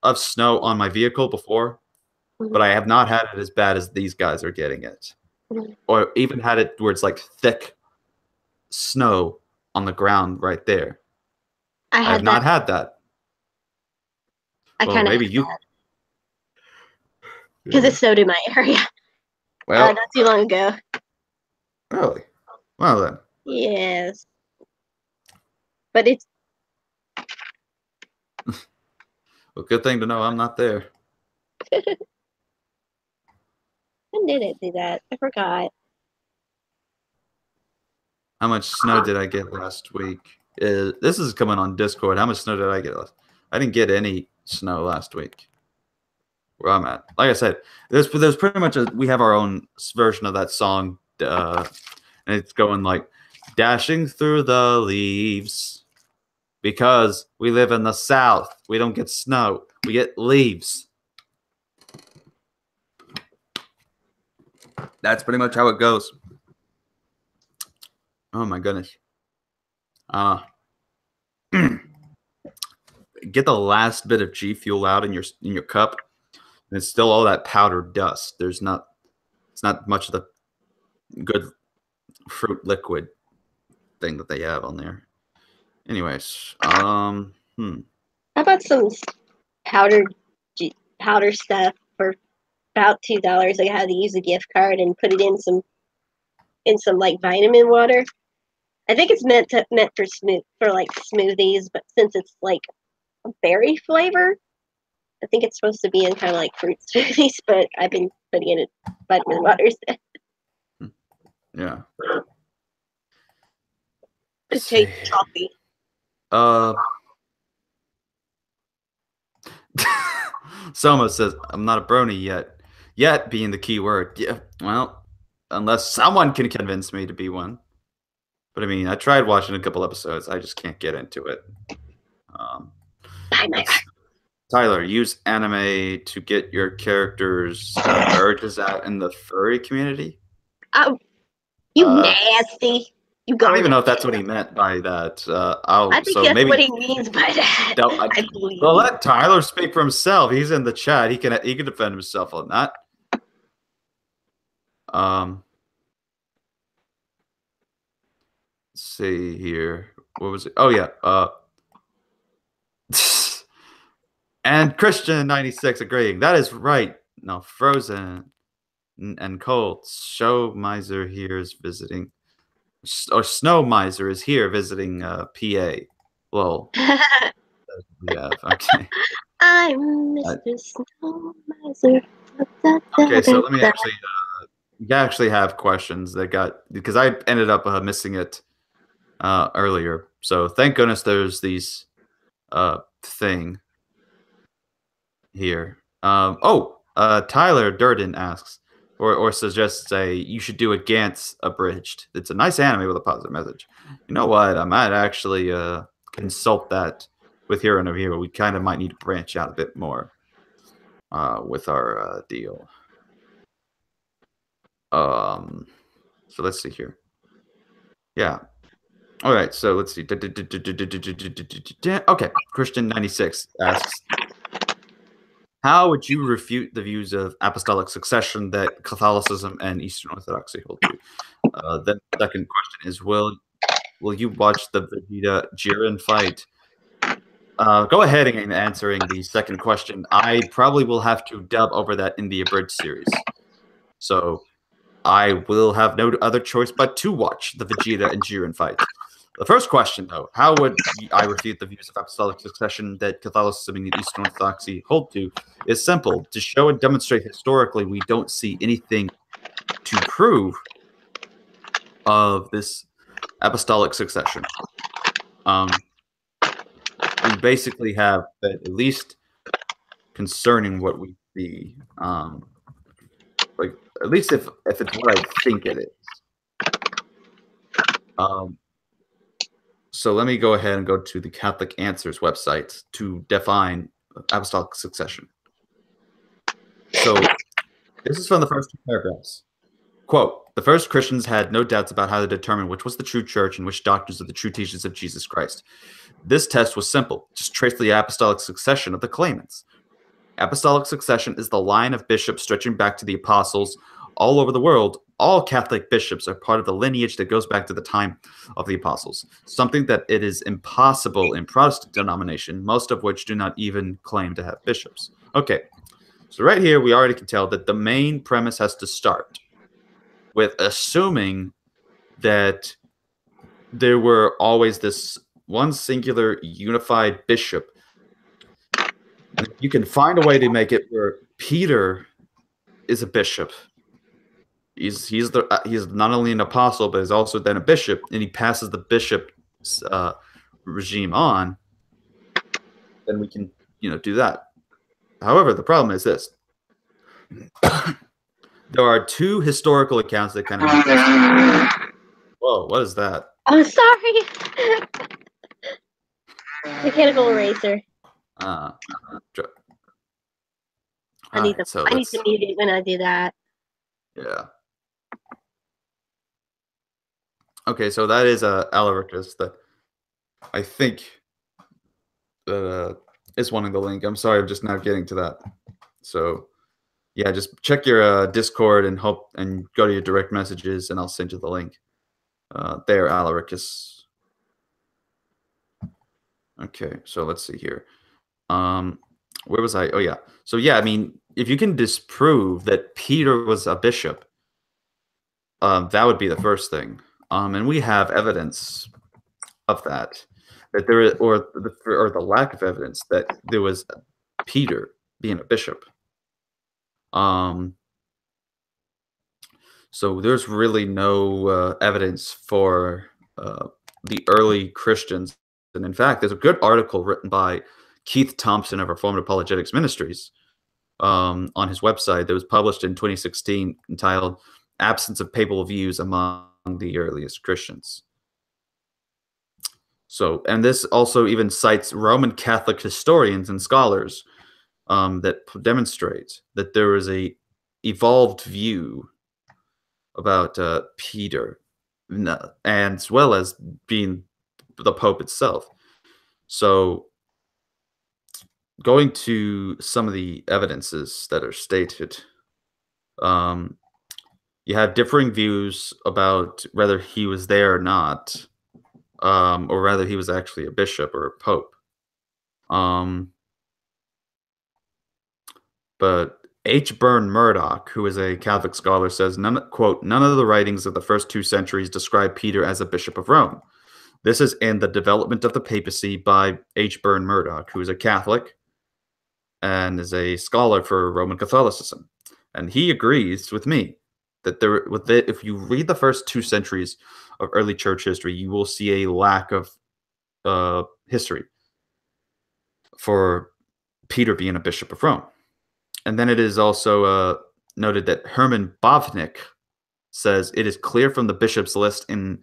of snow on my vehicle before, but I have not had it as bad as these guys are getting it. Or even had it where it's like thick snow on the ground right there. I have not had that. I kind of maybe you, because it snowed in my area. Well, not too long ago. Really? Well then. Yes. But it's well, good thing to know I'm not there. When did it do that? I forgot. How much snow did I get last week? This is coming on Discord. How much snow did I get last? I didn't get any snow last week. Where I'm at, like I said, there's pretty much we have our own version of that song, and it's going like dashing through the leaves because we live in the South. We don't get snow. We get leaves. That's pretty much how it goes. Oh my goodness. Get the last bit of G Fuel out in your cup, and it's still all that powdered dust. It's not much of the good fruit liquid thing that they have on there. Anyways, How about some powder stuff for about $2? I had to use a gift card and put it in some like vitamin water. I think it's meant for smoothies, but since it's like a berry flavor, I think it's supposed to be in kind of like fruit smoothies. But I've been putting in vitamin water instead. Yeah. It tastes choppy. Soma says, I'm not a brony yet. Yet being the key word. Yeah, well, unless someone can convince me to be one. But I mean, I tried watching a couple episodes. I just can't get into it. Tyler, use anime to get your characters' urges out in the furry community? Oh, you nasty. I don't even know if that's what he meant by that. I think that's maybe, what he means by that. I believe. Well, let Tyler speak for himself. He's in the chat. He can defend himself on that. Let's see here. What was it? Oh yeah. And Christian 96 agreeing. That is right. No, Frozen and Colt. Show Miser here is visiting. Or Snow Miser is here visiting PA. Well, we have. Okay. I'm Mr. Snow Miser. Okay, so let me actually. You actually have questions that got because I ended up missing it earlier. So thank goodness there's these thing here. Tyler Durden asks or suggests you should do a Gantz abridged. It's a nice anime with a positive message. You know what? I might actually consult that with Hero no Hero. We kind of might need to branch out a bit more with our deal. So let's see here. Yeah. All right. So let's see. Okay. Christian 96 asks, how would you refute the views of apostolic succession that Catholicism and Eastern Orthodoxy hold to? The second question is, will you watch the Vegeta Jiren fight? Go ahead and answering the second question. I probably will have to dub over that in the abridged series. So I will have no other choice but to watch the Vegeta and Jiren fight. The first question, though, how would I refute the views of apostolic succession that Catholicism and Eastern Orthodoxy hold to? Is simple. To show and demonstrate historically, we don't see anything to prove of this apostolic succession. We basically have that, at least concerning what we see, like at least if it's what I think it is. So let me go ahead and go to the Catholic Answers website to define apostolic succession. So this is from the first two paragraphs. Quote, the first Christians had no doubts about how to determine which was the true church and which doctrines are the true teachings of Jesus Christ. This test was simple. Just trace the apostolic succession of the claimants. Apostolic succession is the line of bishops stretching back to the apostles all over the world. All Catholic bishops are part of the lineage that goes back to the time of the apostles, something that it is impossible in Protestant denomination, most of which do not even claim to have bishops. Okay, so right here we already can tell that the main premise has to start with assuming that there were always this one singular unified bishop. And you can find a way to make it where Peter is a bishop. He's not only an apostle, but he's also then a bishop, and he passes the bishop regime on. Then we can, do that. However, the problem is this: there are two historical accounts that kind of make this. Whoa, what is that? I'm sorry. Mechanical eraser. I need to mute it when I do that. Yeah. Okay, so that is Alaricus that I think is wanting the link. I'm sorry, I'm just now getting to that. So yeah, just check your Discord and go to your direct messages, and I'll send you the link. There, Alaricus. Okay, so let's see here. Where was I? Oh yeah. So yeah, I mean, if you can disprove that Peter was a bishop, that would be the first thing. And we have evidence of that there is, or the lack of evidence that there was Peter being a bishop. So there's really no evidence for the early Christians. And in fact, there's a good article written by Keith Thompson of Reformed Apologetics Ministries on his website that was published in 2016 entitled Absence of Papal Views Among the Earliest Christians. So, and this also even cites Roman Catholic historians and scholars that demonstrate that there is a evolved view about Peter, and as well as being the Pope itself. So going to some of the evidences that are stated, you have differing views about whether he was there or not, or whether he was actually a bishop or a pope. But H. Byrne Murdoch, who is a Catholic scholar, says, quote, none of the writings of the first 2 centuries describe Peter as a bishop of Rome. This is in The Development of the Papacy by H. Byrne Murdoch, who is a Catholic and is a scholar for Roman Catholicism. And he agrees with me that if you read the first 2 centuries of early church history, you will see a lack of history for Peter being a bishop of Rome. And then it is also noted that Herman Bavinck says it is clear from the bishop's list in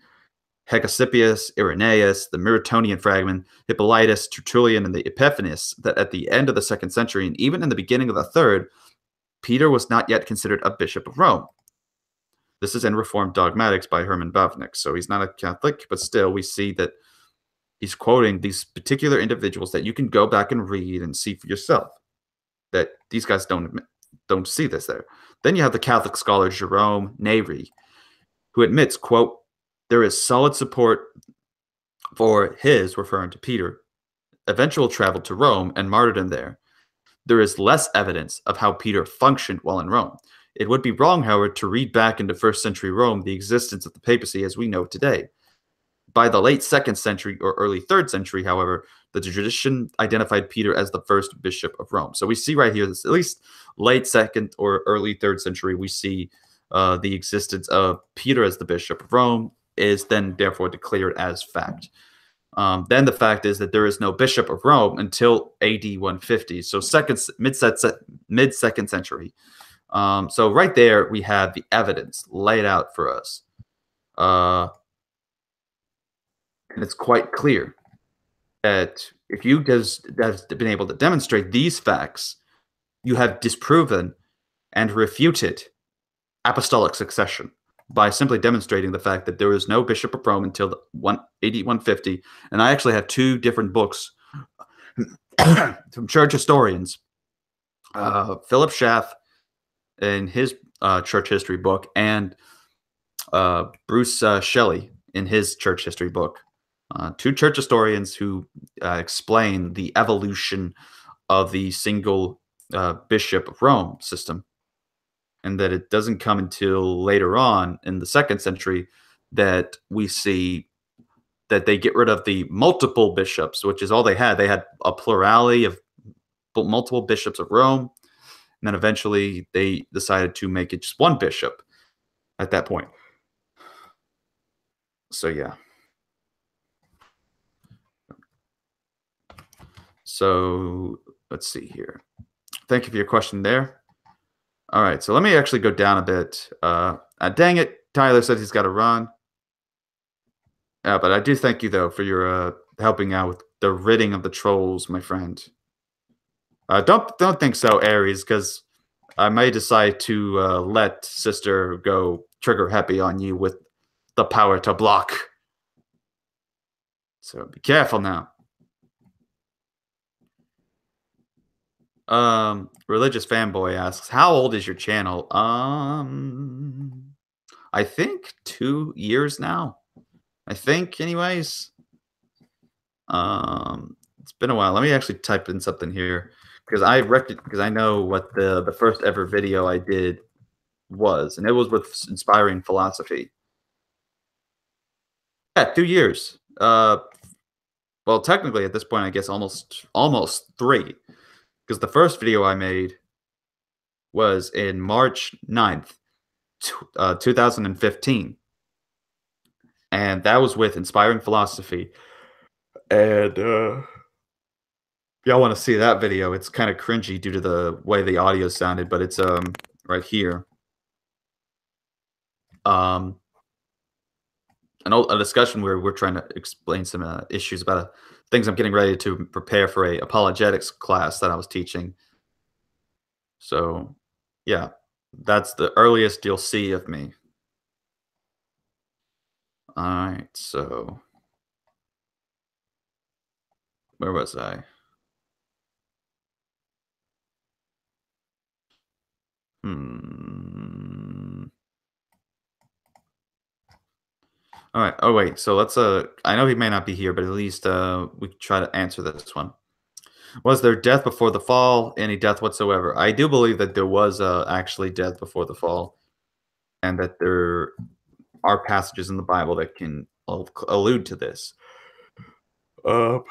Hegesippus, Irenaeus, the Miratonian fragment, Hippolytus, Tertullian, and the Epiphanius that at the end of the 2nd century and even in the beginning of the 3rd, Peter was not yet considered a bishop of Rome. This is in Reformed Dogmatics by Herman Bavinck. So he's not a Catholic, but still we see that he's quoting these particular individuals that you can go back and read and see for yourself. That these guys don't see this there. Then you have the Catholic scholar Jerome Neri, who admits, quote, there is solid support for his, referring to Peter, eventual travel to Rome and martyrdom there. There is less evidence of how Peter functioned while in Rome. It would be wrong, however, to read back into 1st century Rome the existence of the papacy as we know today. By the late 2nd century or early 3rd century, however, the tradition identified Peter as the first bishop of Rome. So we see right here, this at least late 2nd or early 3rd century, we see the existence of Peter as the bishop of Rome is then therefore declared as fact. Then the fact is that there is no bishop of Rome until AD 150, so mid-2nd century. So right there, we have the evidence laid out for us. And it's quite clear that if you have been able to demonstrate these facts, you have disproven and refuted apostolic succession by simply demonstrating the fact that there is no bishop of Rome until AD 150. And I actually have 2 different books from church historians, Philip Schaff in his church history book, and Bruce Shelley in his church history book. 2 church historians who explain the evolution of the single bishop of Rome system, and that it doesn't come until later on in the 2nd century that we see that they get rid of the multiple bishops, which is all they had. They had a plurality of multiple bishops of Rome, and then eventually they decided to make it just 1 bishop at that point. So yeah. So let's see here. Thank you for your question there. All right, so let me actually go down a bit. Dang it, Tyler said he's got to run. But I do thank you, though, for your helping out with the ridding of the trolls, my friend. Don't think so, Aries, because I may decide to let Sister go trigger happy on you with the power to block. So be careful now. Religious Fanboy asks, how old is your channel? I think 2 years now. I think, anyways. It's been a while. Let me actually type in something here because I know what the first ever video I did was, and it was with Inspiring Philosophy. Yeah, 2 years. Well, technically at this point, I guess almost 3. Because the first video I made was in March 9th, 2015. And that was with Inspiring Philosophy. And if y'all want to see that video, it's kind of cringy due to the way the audio sounded, but it's right here. A discussion where we're trying to explain some issues about things I'm getting ready to prepare for a apologetics class that I was teaching. So, yeah, that's the earliest you'll see of me. All right, so where was I? All right. Oh wait. So let's I know he may not be here, but at least we try to answer this one. Was there death before the fall? Any death whatsoever? I do believe that there was actually death before the fall, and that there are passages in the Bible that can allude to this. Oh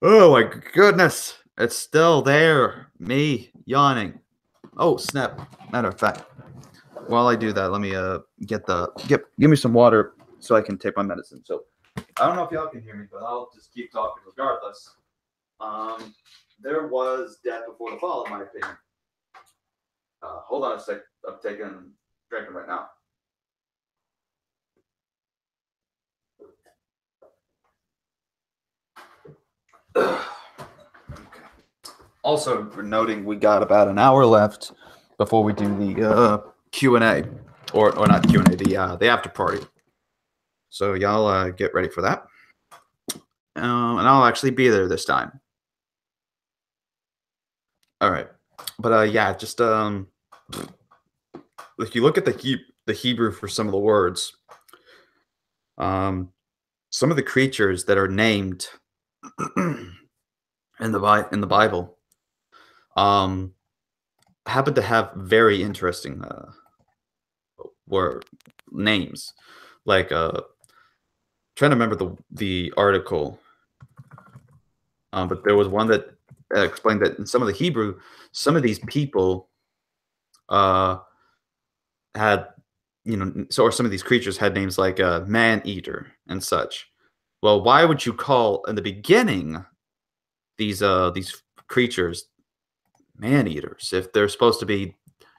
my goodness. It's still there. Me yawning. Oh, snap. Matter of fact, while I do that, let me give me some water so I can take my medicine. So I don't know if y'all can hear me, but I'll just keep talking regardless. There was death before the fall, in my opinion. Hold on a sec. I'm drinking right now. Okay. Also, noting we got about an hour left before we do the Q&A, or not Q&A, the after party. So y'all get ready for that, and I'll actually be there this time. All right, but yeah, just if you look at the Hebrew for some of the words, some of the creatures that are named in the Bible happen to have very interesting word names. Like trying to remember the article, but there was one that explained that in some of the Hebrew, some of these people had, or some of these creatures had names like man eater and such. Well, why would you call in the beginning these creatures man eaters if they're supposed to be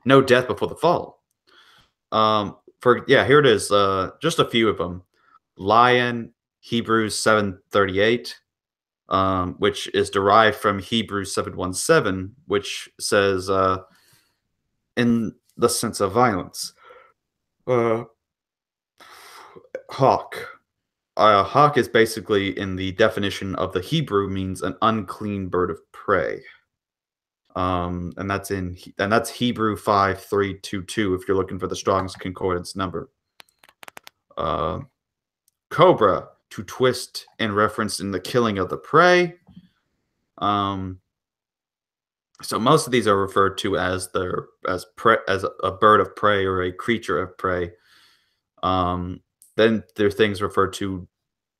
no death before the fall? Here it is. Just a few of them. Lion, Hebrews 7:38, which is derived from Hebrews 7:17, which says in the sense of violence. Hawk. Hawk is basically, in the definition of the Hebrew, means an unclean bird of prey. And that's Hebrew 5:322 if you're looking for the Strong's Concordance number. Cobra, to twist and reference in the killing of the prey. So most of these are referred to as a bird of prey or a creature of prey. Then there are things referred to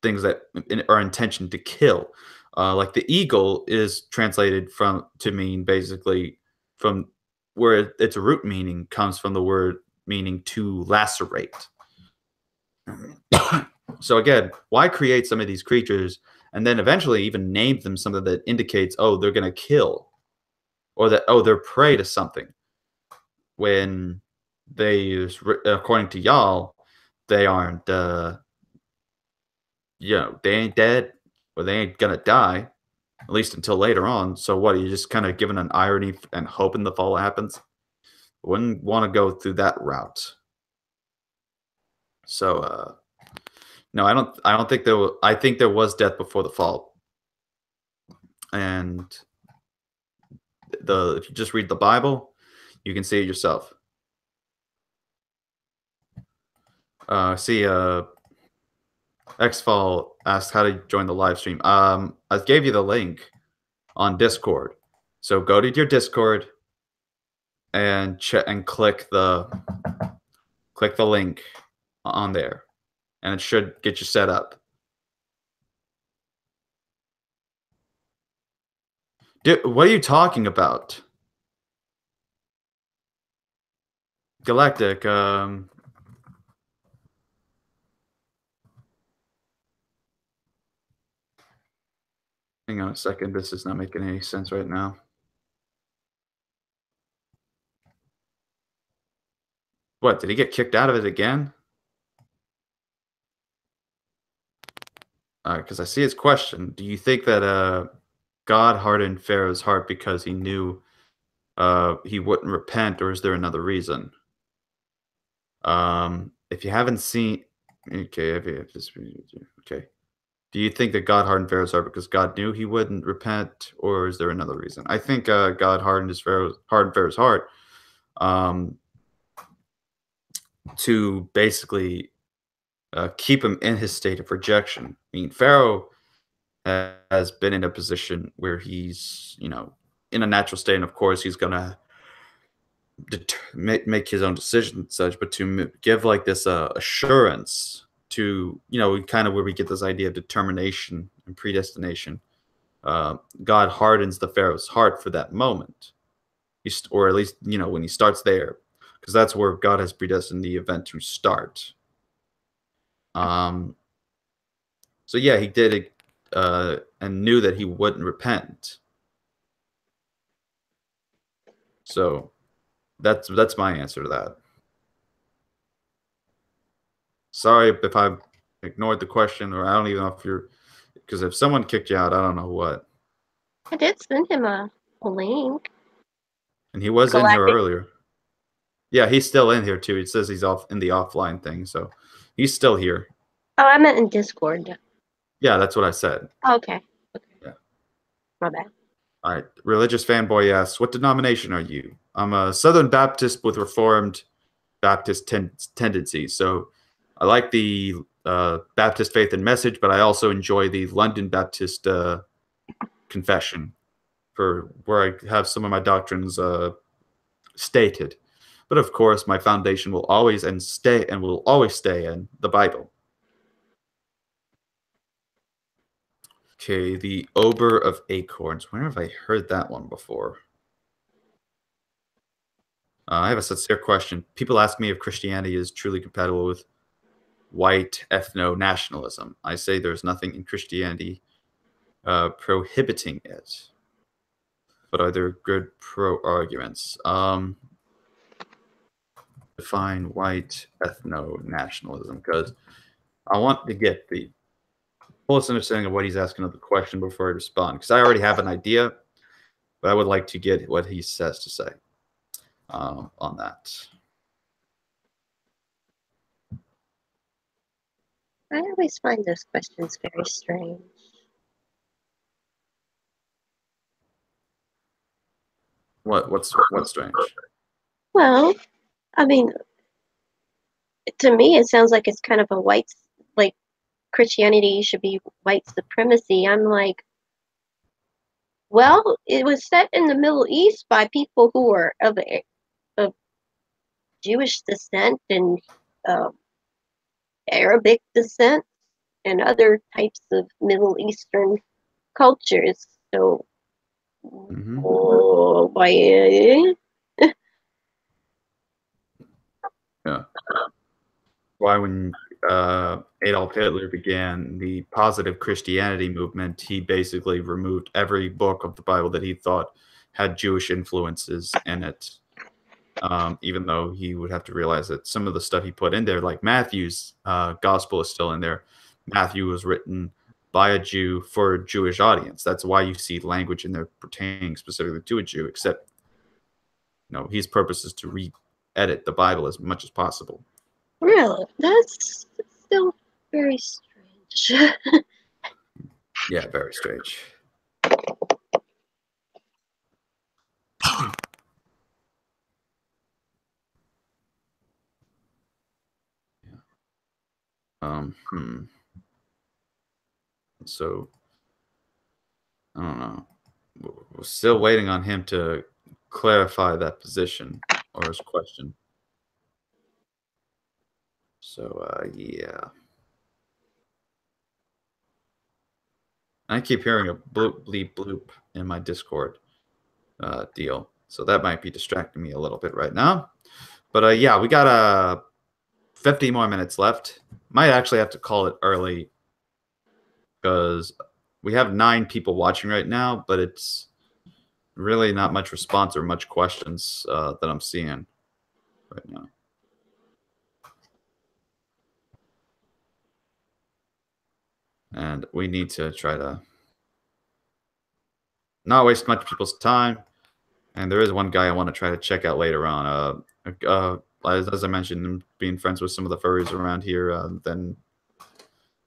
things that are intentioned to kill. Like the eagle is translated to mean basically from where its root meaning comes from the word meaning to lacerate. So again, why create some of these creatures and then eventually even name them something that indicates, oh, they're going to kill, or that, oh, they're prey to something, when they, according to y'all, they aren't, they ain't dead, or they ain't going to die, at least until later on. So what, are you just kind of giving an irony and hoping the fall happens? Wouldn't want to go through that route. So, no, I don't think there was. I think there was death before the fall, and if you just read the Bible, you can see it yourself. Xfall asked how to join the live stream. I gave you the link on Discord, so go to your Discord and click the link on there, and it should get you set up. What are you talking about? Galactic, hang on a second. This is not making any sense right now. What, did he get kicked out of it again? Because I see his question. Do you think that God hardened Pharaoh's heart because he knew he wouldn't repent, or is there another reason? If you haven't seen, okay, okay. Do you think that God hardened Pharaoh's heart because God knew he wouldn't repent, or is there another reason? I think God hardened Pharaoh's heart to basically keep him in his state of rejection. I mean, Pharaoh has been in a position where he's, you know, in a natural state, and of course he's gonna make his own decisions and such, but to give like this assurance to, you know, kind of where we get this idea of determination and predestination. God hardens the Pharaoh's heart for that moment, or at least, you know, when he starts there, because that's where God has predestined the event to start. So yeah, he did it, and knew that he wouldn't repent. So that's my answer to that. Sorry if I ignored the question, or I don't even know if you're, because if someone kicked you out, I don't know what. I did send him a link. And he was in here Galactic. earlier. Yeah, he's still in here too. It says he's off in the offline thing, so he's still here. Oh, I meant in Discord. Yeah, that's what I said. Okay. Yeah. My bad. All right. Religious fanboy asks, "What denomination are you?" I'm a Southern Baptist with Reformed Baptist tendencies. So I like the Baptist faith and message, but I also enjoy the London Baptist confession, for where I have some of my doctrines stated. But of course, my foundation will always stay in the Bible. Okay, the Ober of Acorns. Where have I heard that one before? I have a sincere question. People ask me if Christianity is truly compatible with white ethno-nationalism. I say there's nothing in Christianity prohibiting it. But are there good pro-arguments? Define white ethno-nationalism, because I want to get the fullest understanding of what he's asking of the question before I respond, because I already have an idea, but I would like to get what he says to say on that. I always find those questions very strange. What's strange? Well, I mean, to me, it sounds like it's kind of a like Christianity should be white supremacy. I'm like, well, it was set in the Middle East by people who were of Jewish descent and Arabic descent and other types of Middle Eastern cultures. So, oh, boy. Yeah. Why, when Adolf Hitler began the positive Christianity movement, he basically removed every book of the Bible that he thought had Jewish influences in it. Even though he would have to realize that some of the stuff he put in there, like Matthew's gospel, is still in there. Matthew was written by a Jew for a Jewish audience. That's why you see language in there pertaining specifically to a Jew, except, you know, his purpose is to re-edit the Bible as much as possible. Really? That's still very strange. Yeah, very strange. So, I don't know. We're still waiting on him to clarify that position or his question. So, yeah. I keep hearing a bloop, bleep, bloop in my Discord deal. So that might be distracting me a little bit right now. But yeah, we got 50 more minutes left. Might actually have to call it early because we have 9 people watching right now, but it's really not much response or much questions that I'm seeing right now. And we need to try to not waste much people's time. And there is one guy I want to try to check out later on. As I mentioned, being friends with some of the furries around here, then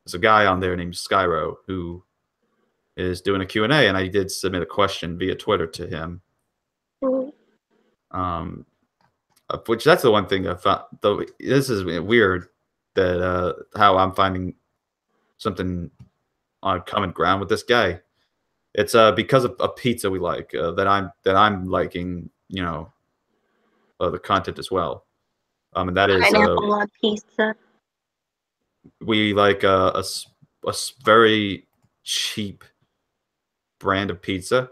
there's a guy on there named Skyro who is doing a Q&A, and I did submit a question via Twitter to him. Which that's the one thing I found, though this is weird, that how I'm finding something on common ground with this guy. It's because of a pizza we like that I'm liking, the content as well. And that is Pineapple on pizza. we like very cheap brand of pizza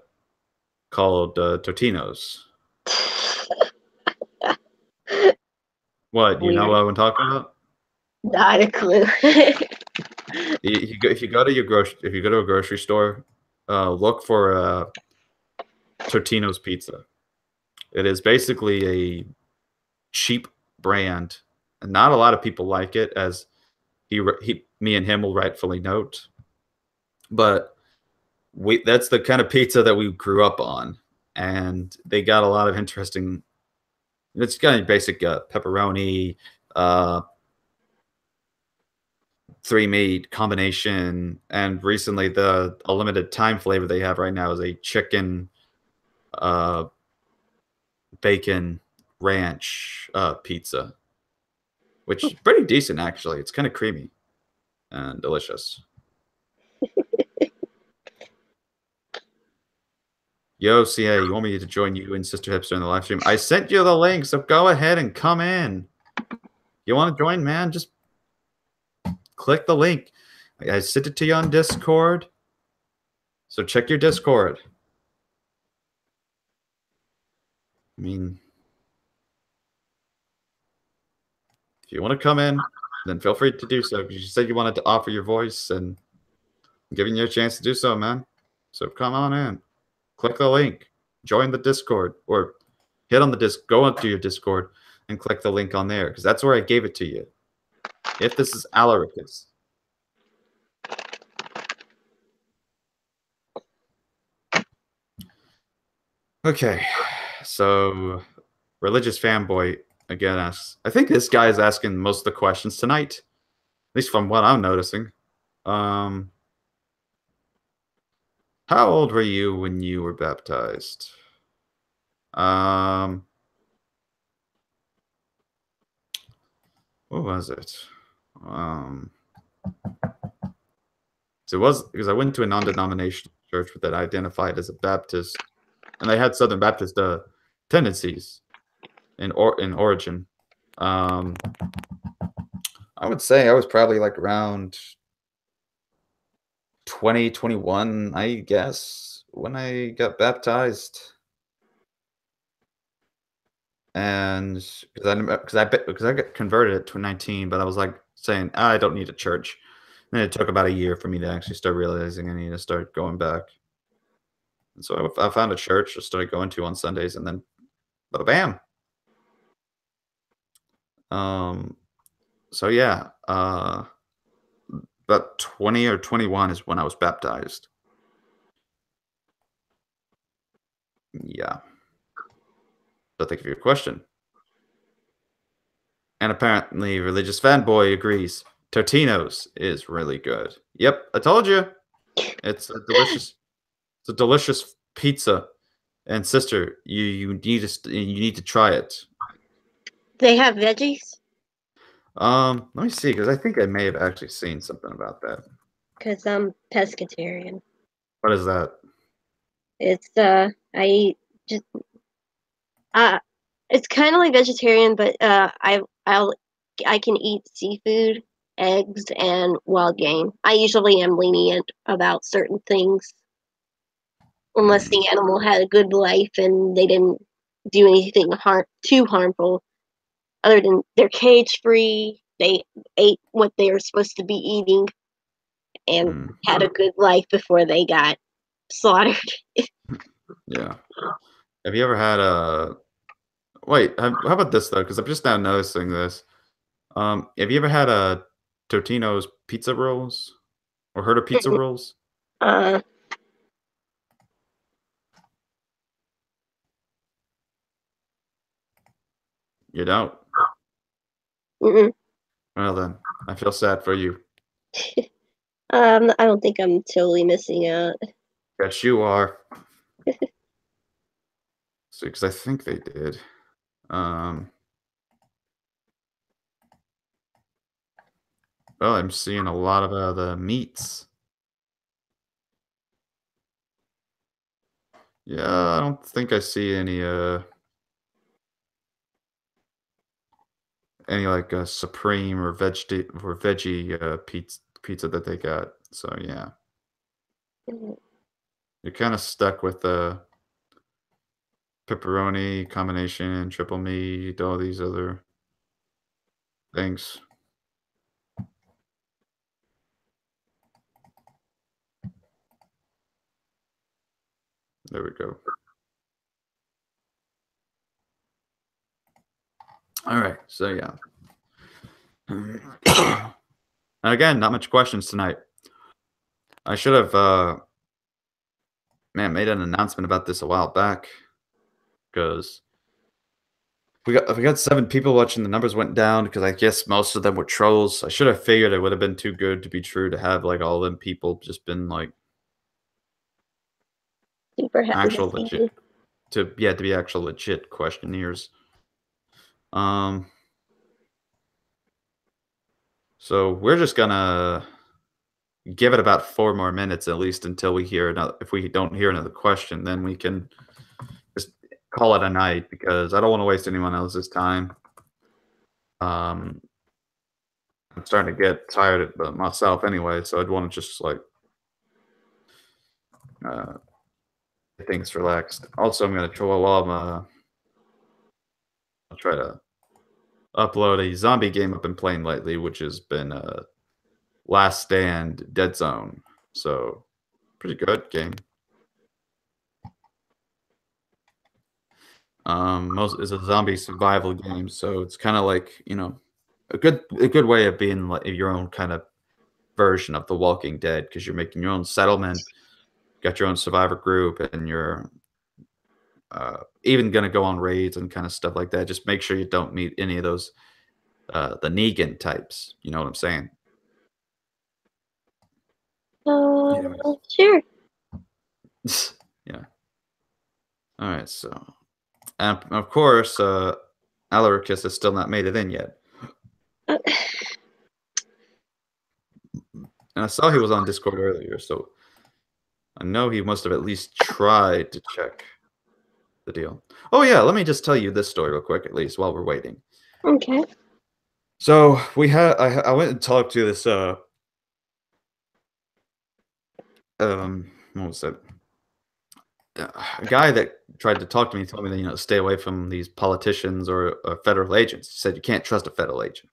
called Totino's. What, you know Weird. what I'm talking about? Not a clue. If you go to a grocery store, look for Totino's pizza. It is basically a cheap brand, and not a lot of people like it, as me and him will rightfully note. But that's the kind of pizza that we grew up on, and they got a lot of interesting. It's kind of basic pepperoni, uh, three meat combination, and recently a limited time flavor they have right now is a chicken, uh, bacon ranch pizza, which is pretty decent actually. It's kind of creamy and delicious. Yo, CA, you want me to join you and Sister Hipster in the live stream? I sent you the link, so go ahead and come in. You want to join, man? Just click the link. I sent it to you on Discord. So check your Discord. I mean, if you want to come in, then feel free to do so, because you said you wanted to offer your voice, and I'm giving you a chance to do so, man. So come on in. Click the link. Join the Discord, or go onto your Discord and click the link on there, because that's where I gave it to you. If this is Alaricus. Okay, so religious fanboy again asks. I think this guy is asking most of the questions tonight, at least from what I'm noticing. How old were you when you were baptized? What was it? So it was because I went to a non-denominational church that identified as a Baptist, and they had Southern Baptist tendencies in origin. I would say I was probably like around 2021, I guess, when I got baptized. And because I got converted at 2019, but I was like saying I don't need a church. And it took about a year for me to actually start realizing I need to start going back. And so I found a church I started going to on Sundays, and then bam. So yeah, about 20 or 21 is when I was baptized. Yeah. So thank you for your question. And apparently, religious fanboy agrees. Totino's is really good. Yep, I told you. It's a delicious pizza. And sister, you need to try it. They have veggies? Let me see, because I think I may have actually seen something about that. Because I'm pescatarian. What is that? It's I eat just it's kind of like vegetarian, but I can eat seafood, eggs, and wild game. I usually am lenient about certain things, unless the animal had a good life and they didn't do anything too harmful. Other than they're cage free, they ate what they were supposed to be eating, and had a good life before they got slaughtered. Yeah. Have you ever had a... Wait, how about this, though? Because I'm just now noticing this. Have you ever had a Totino's pizza rolls? Or heard of pizza rolls? Uh, You don't? mm-mm. Well then, I feel sad for you. I don't think I'm totally missing out. Yes, you are. See, because I think they did. Well, I'm seeing a lot of the meats. Yeah, I don't think I see any like supreme or veggie pizza that they got. So yeah, Mhm. you're kind of stuck with the pepperoni combination, triple meat, all these other things. There we go. All right, so yeah. And again, not much questions tonight. I should have, made an announcement about this a while back because we got 7 people watching. The numbers went down because I guess most of them were trolls. I should have figured it would have been too good to be true to have like all them people just been like Super happy to actual see you. legit to be actual legit questionnaires. So we're just gonna give it about 4 more minutes at least until we hear another. If we don't hear another question, then we can just call it a night because I don't want to waste anyone else's time. I'm starting to get tired of myself anyway, so I'd want to just like get things relaxed. Also, I'm gonna try while I'll try to upload a zombie game I've been playing lately, which has been Last Stand Dead Zone. So pretty good game. Most is a zombie survival game, so it's kind of like a good way of being like your own kind of version of The Walking Dead because you're making your own settlement, got your own survivor group, and you're even gonna go on raids and kind of stuff like that. Just make sure you don't meet any of those the Negan types. You know what I'm saying? Anyways. Sure. Yeah. All right. So, and of course, Alaricus has still not made it in yet. Uh, And I saw he was on Discord earlier, so I know he must have at least tried to check the deal. Oh yeah, let me just tell you this story real quick, at least while we're waiting. Okay. So I went and talked to this what was it? A guy that tried to talk to me told me that stay away from these politicians or federal agents. He said you can't trust a federal agent.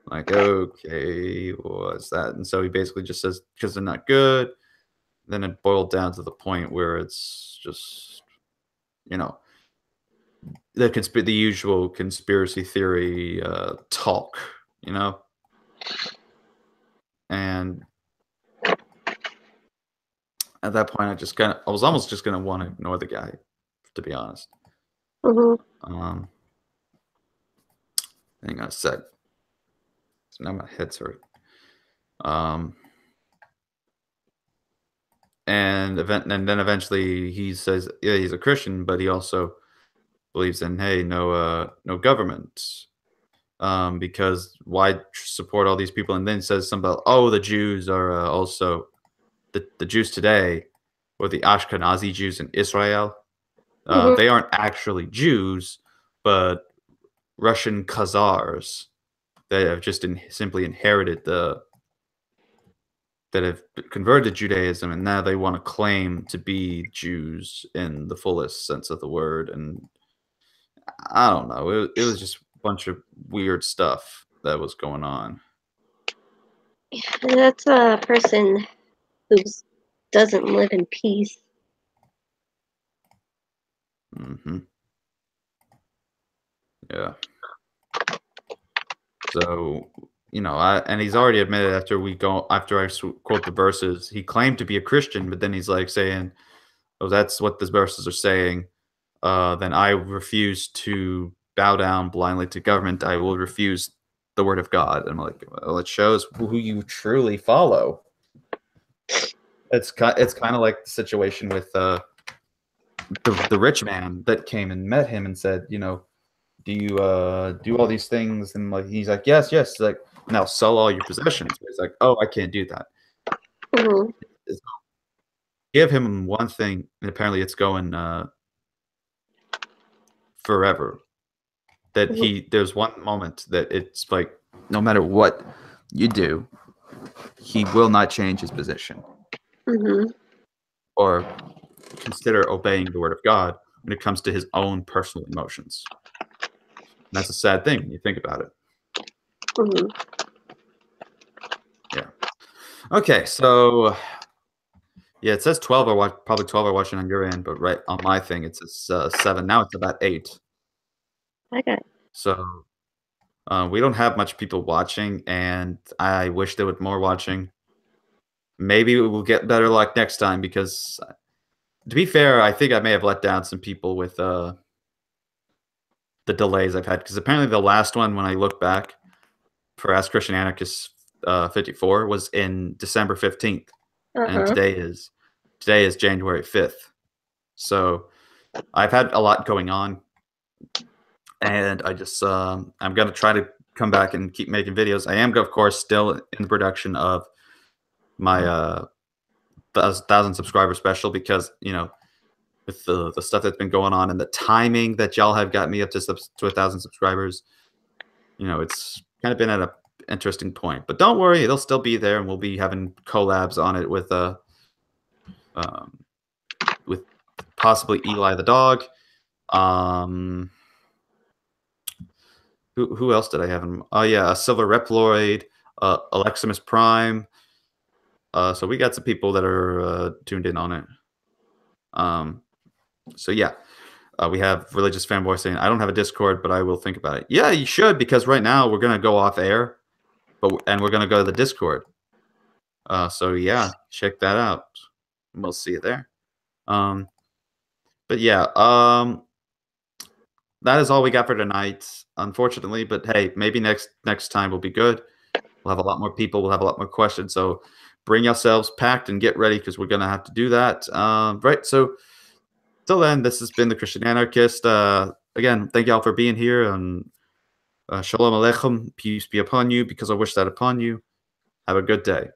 Like, okay, what's that? And so he basically just says because they're not good. Then it boiled down to the point where it's just you know the usual conspiracy theory talk, and at that point I was almost just gonna want to ignore the guy, to be honest. Mm-hmm. Hang on a sec. So now my head's hurt. And then eventually he says, yeah, he's a Christian, but he also believes in, hey, no government, because why support all these people? And then says something about, oh, the Jews are also the Jews today, or the Ashkenazi Jews in Israel. Mm-hmm. They aren't actually Jews, but Russian Khazars that have just simply inherited that have converted to Judaism, and now they want to claim to be Jews in the fullest sense of the word. And I don't know. It was just a bunch of weird stuff that was going on. That's a person who doesn't live in peace. Mm-hmm. Yeah. So, and he's already admitted after I quote the verses, he claimed to be a Christian, but then he's like saying, oh, that's what the verses are saying. Then I refuse to bow down blindly to government. I will refuse the word of God. And I'm like, well, it shows who you truly follow. It's kind of like the situation with the rich man that came and met him and said, do you do all these things? And like he's like, yes. He's like, now sell all your possessions. He's like, oh, I can't do that. Mm-hmm. give him one thing, and apparently it's going forever. That there's one moment that it's like, no matter what you do, he will not change his position or consider obeying the word of God when it comes to his own personal emotions. And that's a sad thing when you think about it. Yeah. Okay, so yeah, it says 12 are probably 12 are watching on your end, but right on my thing it says 7. Now it's about 8. Okay. So we don't have much people watching, and I wish there would more watching. Maybe we'll get better luck next time because, to be fair, I think I may have let down some people with the delays I've had. Because apparently the last one, when I look back for Ask Christian Anarchist 54, was in December 15th, and today is January 5th. So I've had a lot going on, and I just I'm gonna try to come back and keep making videos. I am, of course, still in the production of my 1,000 subscriber special because, you know, with the stuff that's been going on and the timing that y'all have got me up to 1,000 subscribers, you know, it's kind of been at an interesting point. But don't worry, it'll still be there, and we'll be having collabs on it with possibly Eli the dog. Who else did I have in? Oh yeah, Silver Reploid, Aleximus Prime. So we got some people that are tuned in on it. So yeah, we have Religious Fanboy saying, I don't have a Discord, but I will think about it. Yeah, you should, because right now we're going to go off air, and we're going to go to the Discord. So yeah, check that out. We'll see you there. But yeah, that is all we got for tonight, unfortunately. But hey, maybe next time will be good. We'll have a lot more people. We'll have a lot more questions. So bring yourselves packed and get ready, because we're going to have to do that. Right. So till then, this has been the Christian Anarchist. Again, thank y'all for being here. And Shalom Aleichem. Peace be upon you, because I wish that upon you. Have a good day.